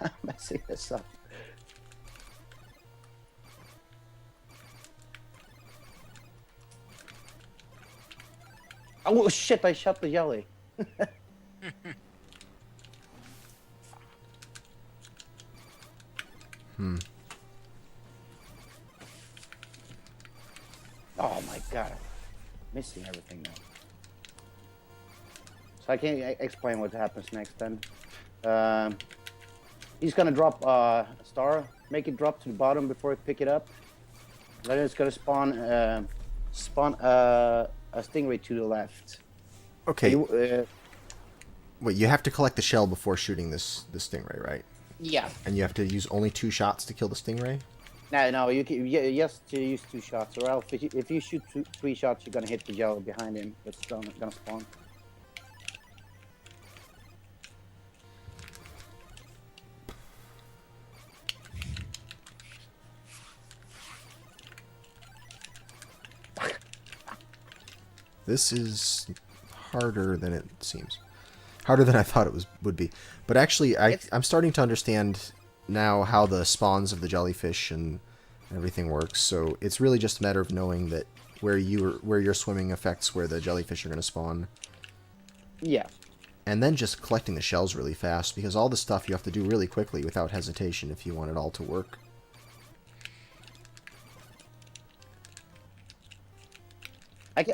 I'm messing this up. Oh shit, I shot the jelly. Oh my god. Missing everything now. So I can't explain what happens next then. He's gonna drop a star, make it drop to the bottom before he pick it up. Then it's gonna spawn a stingray to the left. Okay. You, Wait, you have to collect the shell before shooting this stingray, right? yeah. And you have to use only 2 shots to kill the stingray? No, you can. Yes, to use 2 shots, or else if you shoot 3 shots, you're gonna hit the jelly behind him. That's gonna spawn. This is harder than it seems. Harder than I thought it would be. But actually, I'm starting to understand now how the spawns of the jellyfish and everything works. So it's really just a matter of knowing that where you're swimming affects where the jellyfish are going to spawn. Yeah. And then just collecting the shells really fast, because all the stuff you have to do really quickly without hesitation if you want it all to work.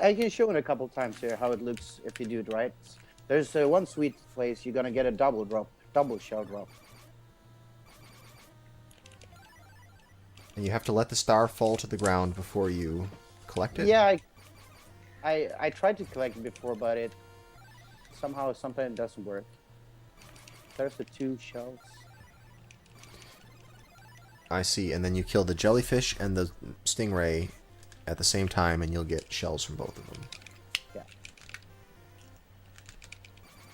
I can show it a couple times here how it looks if you do it right. There's one sweet place you're gonna get a double shell drop. And you have to let the star fall to the ground before you collect it? Yeah, I tried to collect it before, but it sometimes doesn't work. There's the 2 shells. I see, and then you kill the jellyfish and the stingray at the same time, and you'll get shells from both of them. Yeah.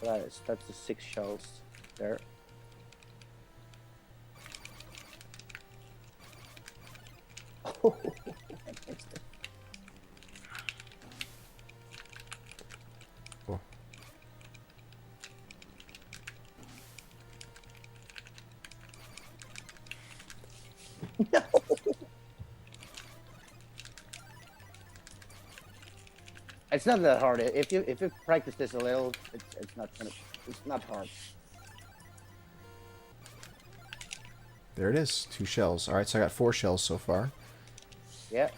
That's the 6 shells there. No. It's not that hard. If you practice this a little, it's not hard. There it is. 2 shells. All right, so I got 4 shells so far. Yeah.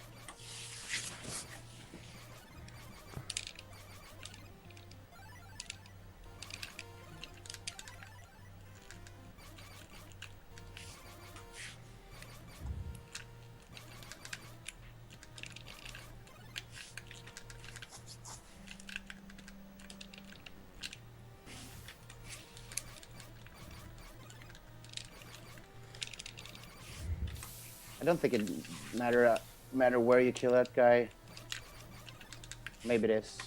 I don't think it matter where you kill that guy. Maybe it is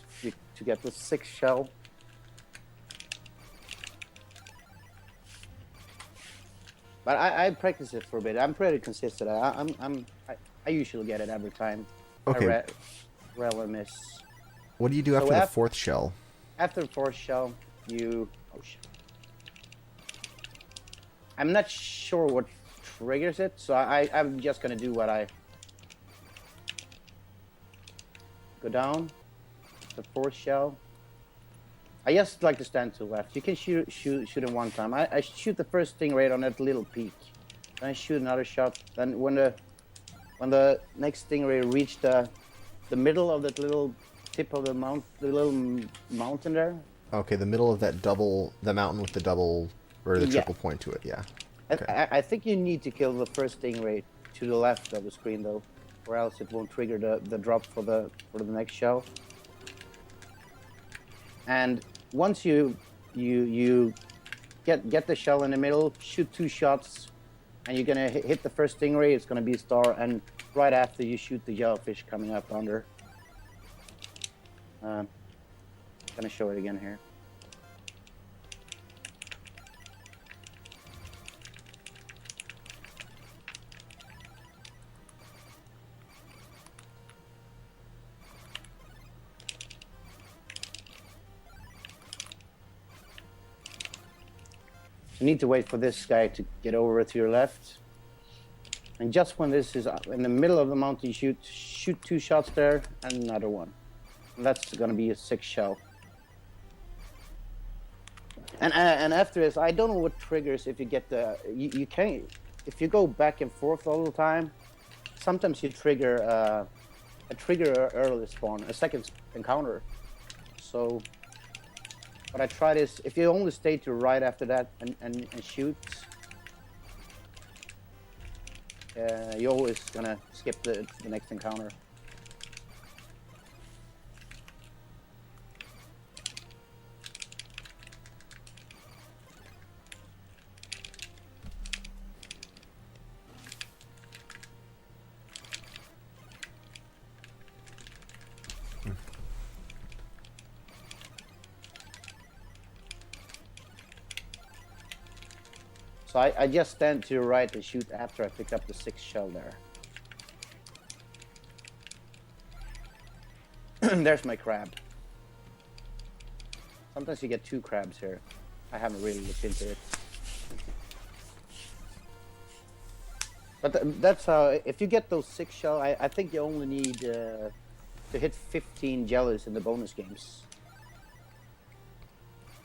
to get the 6th shell. But I practice it for a bit. I'm pretty consistent. I usually get it every time. Okay. I rarely miss. What do you do after the 4th shell? After the 4th shell, you... Oh, shit. I'm not sure what triggers it, so I'm just gonna do what I... Go down. The 4th shell. I just like to stand to the left. You can shoot in one time. I shoot the first stingray on that little peak. Then I shoot another shot. Then when the next stingray reached the middle of that little tip of the little mountain there. Okay, the middle of that the mountain with the double or the triple point to it. Yeah. Okay. I think you need to kill the first stingray to the left of the screen though, or else it won't trigger the drop for the next shell. And once you get the shell in the middle, shoot 2 shots, and you're gonna hit the first stingray. It's gonna be a star, and right after you shoot the yellowfish coming up under. Gonna show it again here. You need to wait for this guy to get over to your left. And just when this is in the middle of the mountain, shoot 2 shots there and another one. And that's going to be a 6th shell. And after this, I don't know what triggers if you get the... You can't... If you go back and forth all the time, sometimes you trigger a early spawn, a 2nd encounter. So... But I try this, if you only stay to right after that and shoot, you're always gonna skip the next encounter. So I just stand to your right and shoot after I pick up the 6th shell there. There's my crab. Sometimes you get 2 crabs here. I haven't really looked into it. But that's how, if you get those 6 shell, I think you only need to hit 15 jellies in the bonus games.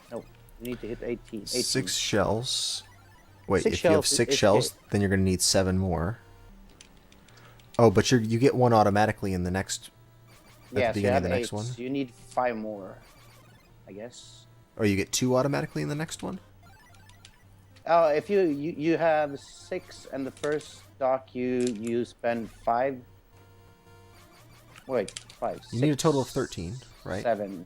No, you need to hit 18. 6 shells. Wait, 6 if you have 6 shells, then you're going to need 7 more. Oh, but you get 1 automatically in the next... At the beginning of the next one? So you need 5 more, I guess. Or you get 2 automatically in the next one? Oh, if you have 6 and the first stock you spend 5. Wait, 5. You need a total of 13, right? 7.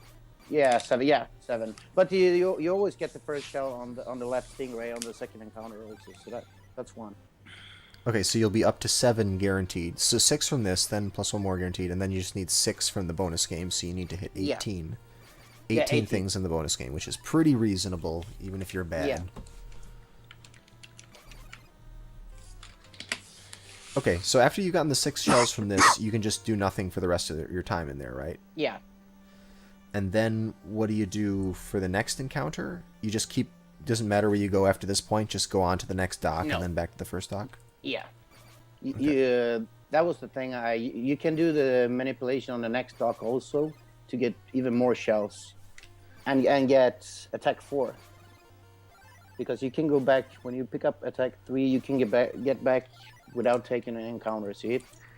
Yeah, 7. Yeah, 7. But you always get the first shell on the left stingray on the 2nd encounter also. So that's 1. Okay, so you'll be up to 7 guaranteed. So 6 from this, then plus 1 more guaranteed, and then you just need 6 from the bonus game, so you need to hit 18. Yeah. 18 things in the bonus game, which is pretty reasonable, even if you're bad. Yeah. Okay, so after you've gotten the 6 shells from this, you can just do nothing for the rest of your time in there, right? Yeah. And then what do you do for the next encounter? You just keep... Doesn't matter where you go after this point, just go on to the next dock and then back to the first dock? Yeah. That was the thing. You can do the manipulation on the next dock also to get even more shells, and get attack 4. Because you can go back when you pick up attack 3, you can get back without taking an encounter. So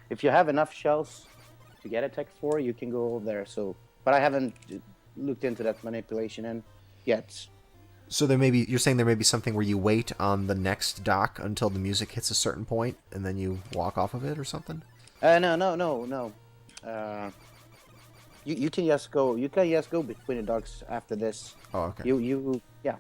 if you have enough shells to get attack 4, you can go there. So, but I haven't looked into that manipulation and yet. So you're saying there may be something where you wait on the next dock until the music hits a certain point, and then you walk off of it or something? No. You can just go. You can just go between the docks after this. Oh, okay. Yeah.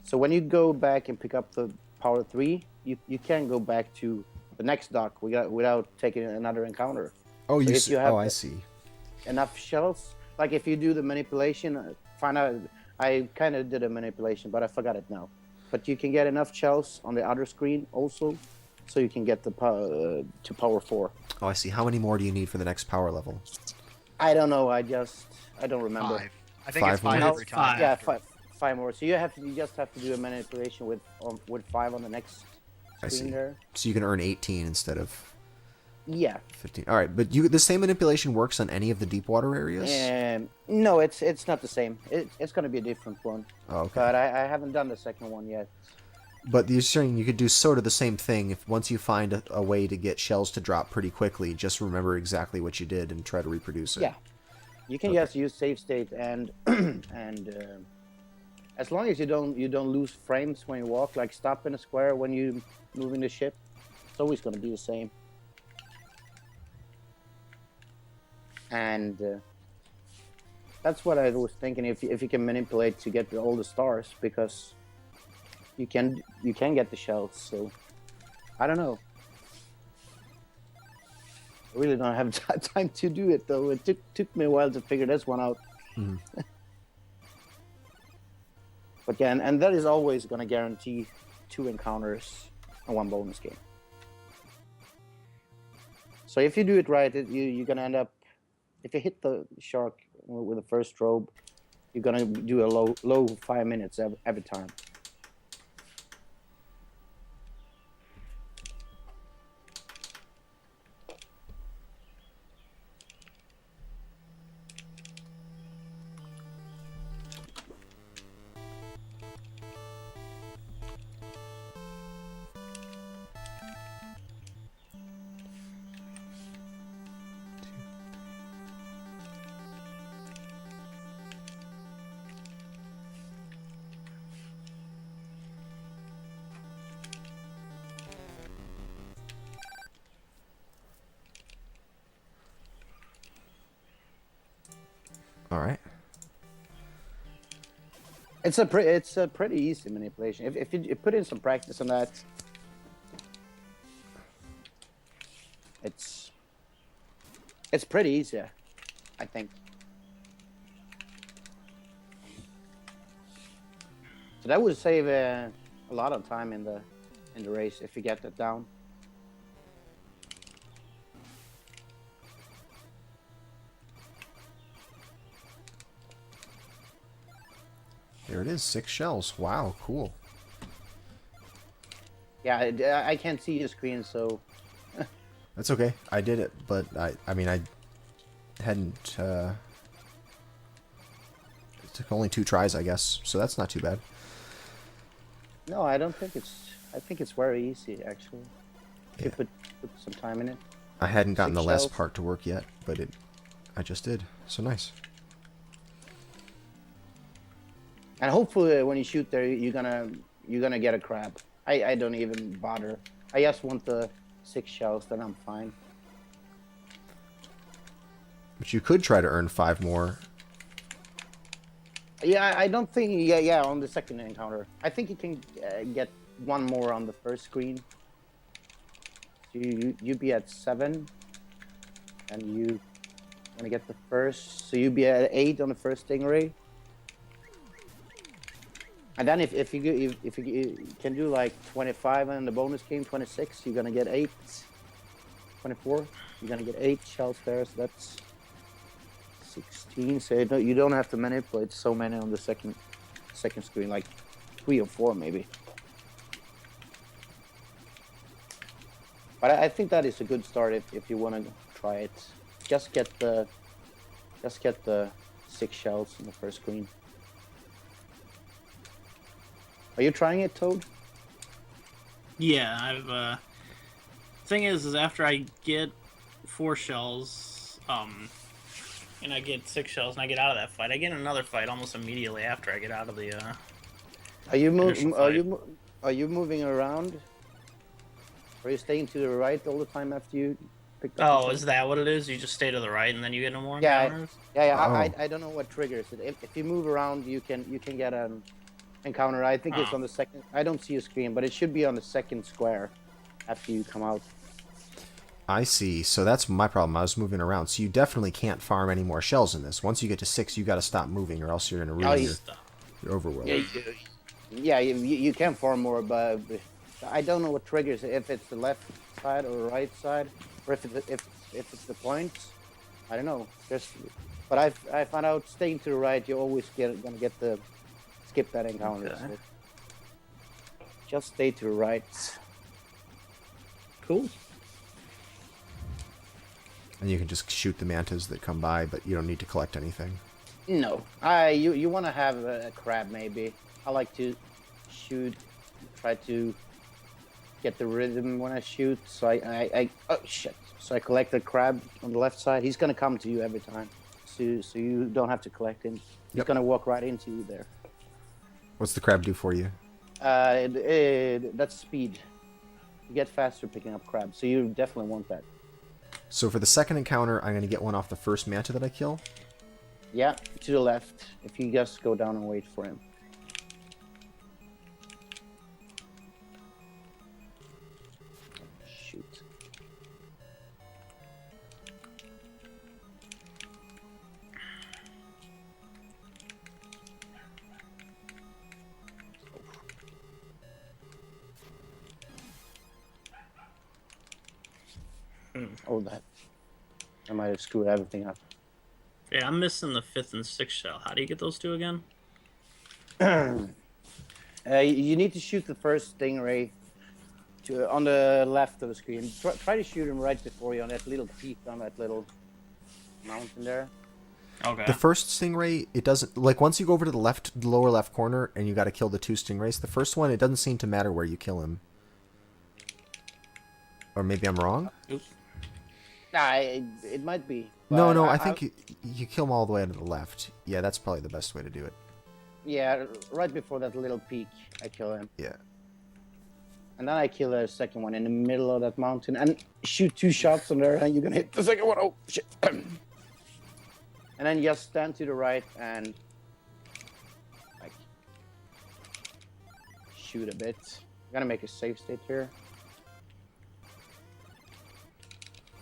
So when you go back and pick up the power 3, you can go back to the next dock without taking another encounter. Oh, so you I see. Enough shells. Like if you do the manipulation, find out. I kind of did a manipulation, but I forgot it now. But you can get enough shells on the other screen also, so you can get the to power 4. Oh, I see. How many more do you need for the next power level? I don't know. I don't remember. 5. I think it's 5 more? every time. Yeah, 5 more. So you just have to do a manipulation with 5 on the next screen there. So you can earn 18 instead of 15. All right, but the same manipulation works on any of the deep water areas? No, it's not the same. It's going to be a different one. Oh, okay. But I haven't done the second one yet. But you're saying you could do sort of the same thing if once you find a way to get shells to drop pretty quickly, just remember exactly what you did and try to reproduce it. Yeah, you can just use save state and as long as you don't lose frames when you walk, like stop in a square when you moving the ship, it's always going to be the same. And that's what I was thinking. If you can manipulate to get all the stars, because you can get the shells. So I don't know. I really don't have time to do it though. It took me a while to figure this one out. Mm-hmm. But yeah, and that is always going to guarantee 2 encounters and 1 bonus game. So if you do it right, you're going to end up. If you hit the shark with the first strobe, you're going to do a low 5 minutes every time. All right. It's a pretty easy manipulation. If you put in some practice on that, it's pretty easy, I think. So that would save a lot of time in the race if you get that down. There it is, 6 shells. Wow, cool. Yeah, I can't see your screen, so... That's okay. I did it, but I mean, I hadn't... It took only 2 tries, I guess, so that's not too bad. No, I don't think it's... I think it's very easy, actually. If you put some time in it. I hadn't gotten 6 the last shells. part to work yet, but I just did. So nice. And hopefully when you shoot there, you're gonna get a crab. I don't even bother. I just want the 6 shells, then I'm fine. But you could try to earn 5 more. Yeah, I don't think... Yeah, on the second encounter. I think you can get 1 more on the first screen. So you be at 7. And you gonna get the first... So you be at 8 on the first stingray. And then if you can do like 25 in the bonus game, 26, you're gonna get 8. 24, you're gonna get 8 shells there, so that's 16. So you don't have to manipulate so many on the second screen, like 3 or 4 maybe. But I think that is a good start if you want to try it. Just get the 6 shells in the first screen. Are you trying it, Toad? Yeah, I've thing is after I get 4 shells, and I get 6 shells, and I get out of that fight, I get another fight almost immediately after I get out of the Are you initial fight. are you moving around? Are you staying to the right all the time after you pick up? Oh, is that what it is? You just stay to the right and then you get no more Yeah, encounters? yeah. Oh. I don't know what triggers it. If you move around, you can get an encounter. I think it's Huh. on the second. I don't see a screen, but it should be on the second square after you come out. I see. So that's my problem. I was moving around. So you definitely can't farm any more shells in this. Once you get to 6, you got to stop moving, or else you're going to ruin your overworld. Yeah, you can farm more, but I don't know what triggers it, if it's the left side or right side, or if it's the points. I don't know. But I found out staying to the right, you always gonna get the skip that encounter. Okay. So just stay to the right. Cool. And you can just shoot the mantas that come by, but you don't need to collect anything. No, you want to have a crab maybe. I like to shoot, try to get the rhythm when I shoot. So I oh shit. So I collect the crab on the left side. He's gonna come to you every time, so you don't have to collect him. He's Yep. gonna walk right into you there. What's the crab do for you? That's speed. You get faster picking up crabs, so you definitely want that. So for the second encounter, I'm going to get one off the first manta that I kill. Yeah, to the left. If you just go down and wait for him. Shoot. Oh, that. I might have screwed everything up. Yeah, I'm missing the 5th and 6th shell. How do you get those 2 again? You need to shoot the first stingray on the left of the screen. Try to shoot him right before you on that little peak on that little mountain there. Okay. The first stingray, it doesn't, like, once you go over to the lower left corner and you got to kill the 2 stingrays, the first one, it doesn't seem to matter where you kill him. Or maybe I'm wrong? Oops. Nah, it might be. No, I think you kill them all the way to the left. Yeah, that's probably the best way to do it. Yeah, right before that little peak, I kill him. Yeah. And then I kill the second one in the middle of that mountain and shoot 2 shots on there, and you're gonna hit the second one. Oh, shit. And then just stand to the right and like shoot a bit. I'm gonna make a safe state here.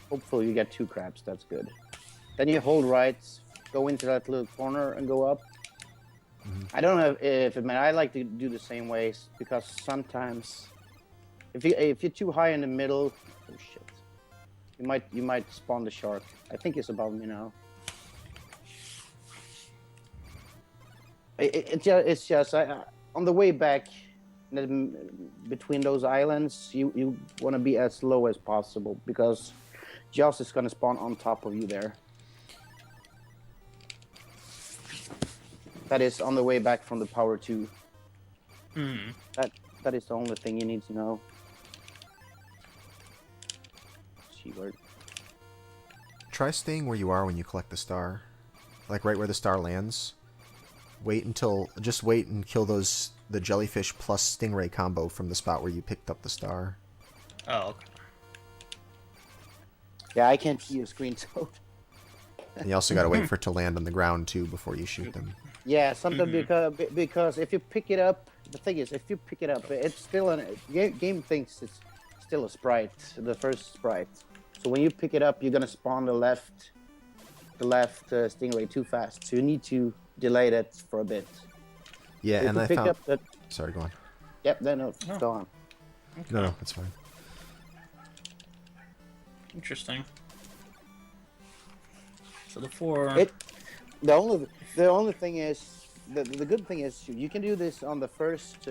Hopefully you get 2 crabs, that's good. Then you hold right, go into that little corner and go up. Mm-hmm. I don't know if it I like to do the same ways because sometimes if you're too high in the middle, oh shit, you might spawn the shark. I think it's above me now. It's just on the way back between those islands, you want to be as low as possible because Joss is gonna spawn on top of you there. That is on the way back from the Power 2. Hmm. That is the only thing you need to know. Keyword. Try staying where you are when you collect the star. Like right where the star lands. Just wait and kill the jellyfish plus stingray combo from the spot where you picked up the star. Oh, okay. Yeah, I can't see your screen, Toad. And you also gotta wait for it to land on the ground too before you shoot them. Yeah, something because if you pick it up, the thing is, if you pick it up, it's still game thinks it's still a sprite, the first sprite. So when you pick it up, you're gonna spawn the left stingray too fast. So you need to delay that for a bit. Yeah, if and you I pick found. up that. Sorry, go on. Yep, then no, go on. No, that's fine. Interesting. So the 4. The only thing is the good thing is you can do this on the first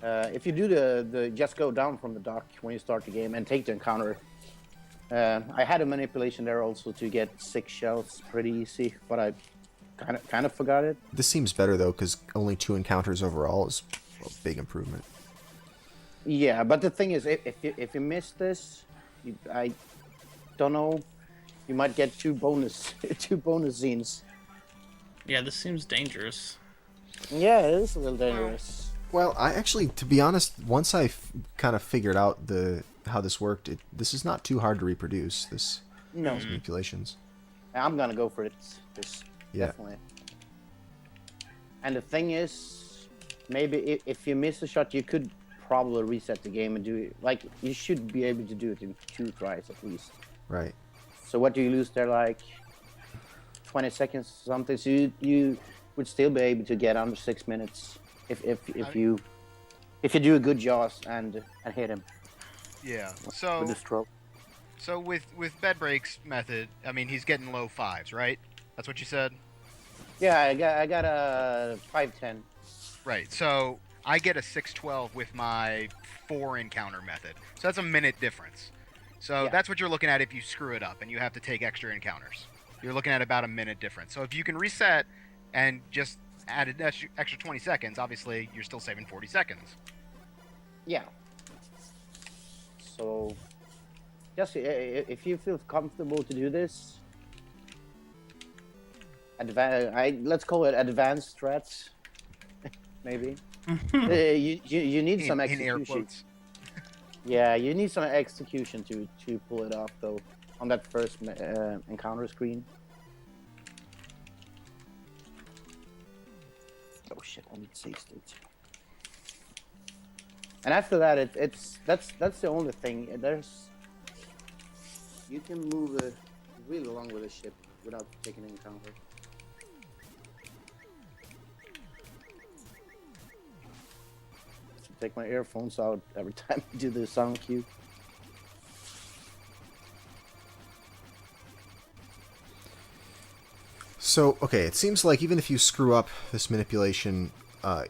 If you do the just go down from the dock when you start the game and take the encounter. I had a manipulation there also to get 6 shells pretty easy, but I kind of forgot it. This seems better though, because only 2 encounters overall is a big improvement. Yeah, but the thing is, if you miss this, I don't know, you might get 2 bonus 2 bonus scenes. Yeah, this seems dangerous. Yeah, it is a little dangerous. Well, I actually, to be honest, once I kind of figured out how this worked, this is not too hard to reproduce. These manipulations. I'm gonna go for it. Yeah. Definitely. And the thing is, maybe if you miss a shot, you could probably reset the game and do it. Like, you should be able to do it in 2 tries at least. Right. So what do you lose there, like 20 seconds or something? So you would still be able to get under 6 minutes if you do a good jaws and hit him. Yeah. With So the stroke. so with BadBrakes method, I mean he's getting low 5s, right? That's what you said. Yeah, I got a 5-10. Right. So I get a 6-12 with my 4 encounter method. So that's a minute difference. So Yeah. that's what you're looking at if you screw it up and you have to take extra encounters. You're looking at about a minute difference. So if you can reset and just add an extra 20 seconds, obviously you're still saving 40 seconds. Yeah. So, just if you feel comfortable to do this, let's call it advanced strats, maybe. You need some In air execution. quotes. Yeah, you need some execution to pull it off though on that first encounter screen. Oh shit! I need save states. And after that, that's the only thing. You can move really long with a ship without taking an encounter. Take my earphones out every time I do the sound cue. So, okay, it seems like even if you screw up this manipulation, to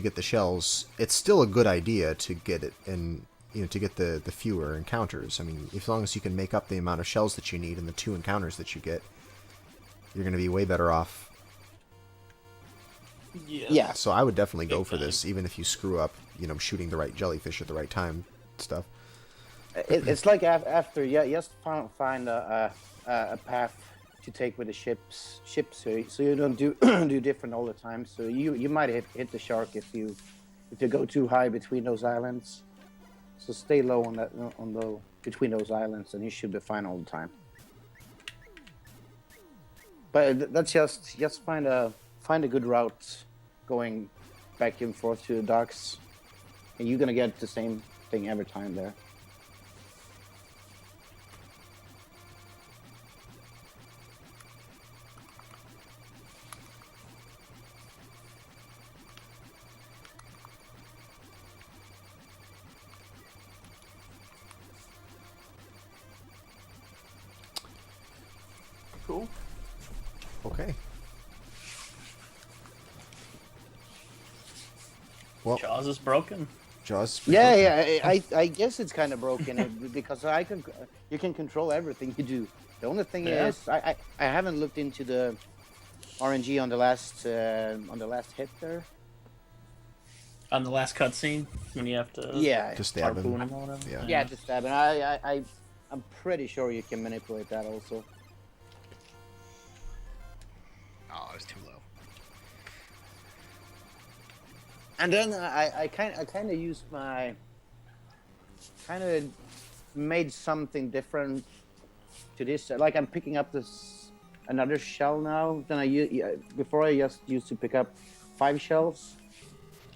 get the shells, it's still a good idea to get it to get the fewer encounters. I mean, as long as you can make up the amount of shells that you need and the 2 encounters that you get, you're going to be way better off. Yeah. So I would definitely go for this, even if you screw up, shooting the right jellyfish at the right time, stuff. It's like after just find a path to take with the ships, so you don't do different all the time. So you might hit the shark if you go too high between those islands. So stay low on between those islands, and you should be fine all the time. But that's just find a good route going back and forth to the docks, and you're gonna get the same thing every time there. Cool. Okay. Well, Jaws is broken. Jaws. Yeah, I guess it's kind of broken because you can control everything you do. The only thing is, I haven't looked into the RNG on the last hit there. On the last cutscene, when you have to To stab harpoon him. him or whatever. Yeah. Yeah, just stabbing. I'm pretty sure you can manipulate that also. Oh, it was too low. And then I kind of used made something different to this. Like I'm picking up another shell now. Then before I just used to pick up 5 shells,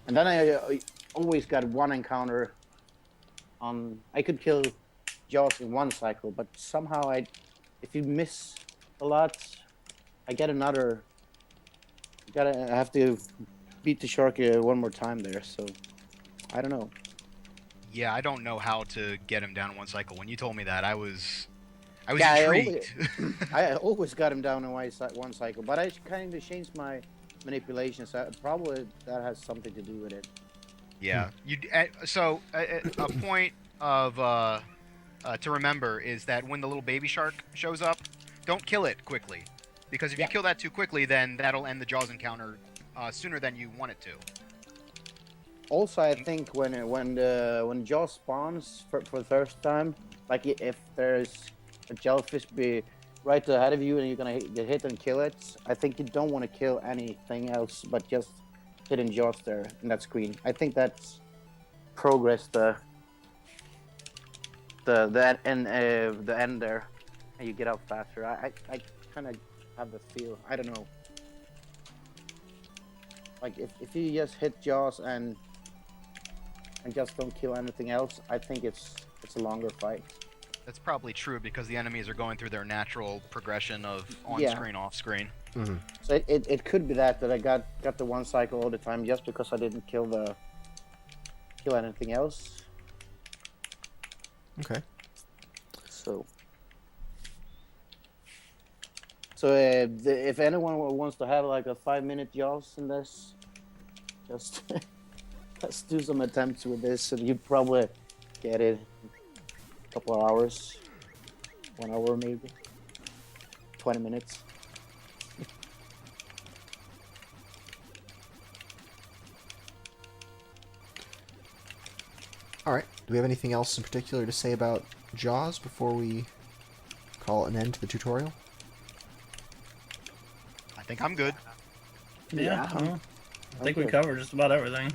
and then I always got 1 encounter. I could kill Jaws in 1 cycle, but somehow if you miss a lot, I get another. I have to beat the shark 1 more time there, so I don't know. Yeah, I don't know how to get him down in 1 cycle. When you told me that, I was Yeah, intrigued. I always got him down in 1 cycle, but I kind of changed my manipulations. Probably that has something to do with it. Yeah. A point of to remember is that when the little baby shark shows up, don't kill it quickly, because if you kill that too quickly, then that'll end the Jaws encounter sooner than you want it to. Also, I think when Jaws spawns for the first time, like if there's a jellyfish be right ahead of you and you're gonna get hit and kill it, I think you don't want to kill anything else but just hitting Jaws there in that screen. I think that's progress the end there, and you get out faster. I kind of have the feel. I don't know. Like if you just hit Jaws and just don't kill anything else, I think it's a longer fight. That's probably true because the enemies are going through their natural progression of on-screen, off-screen. Mm-hmm. So it could be that I got the one cycle all the time just because I didn't kill anything else. Okay. So if anyone wants to have like a 5-minute Jaws in this, just let's do some attempts with this, and you probably get it in a couple of hours, 1 hour maybe, 20 minutes. All right. Do we have anything else in particular to say about Jaws before we call an end to the tutorial? I think I'm good. Yeah, well, I think we covered just about everything.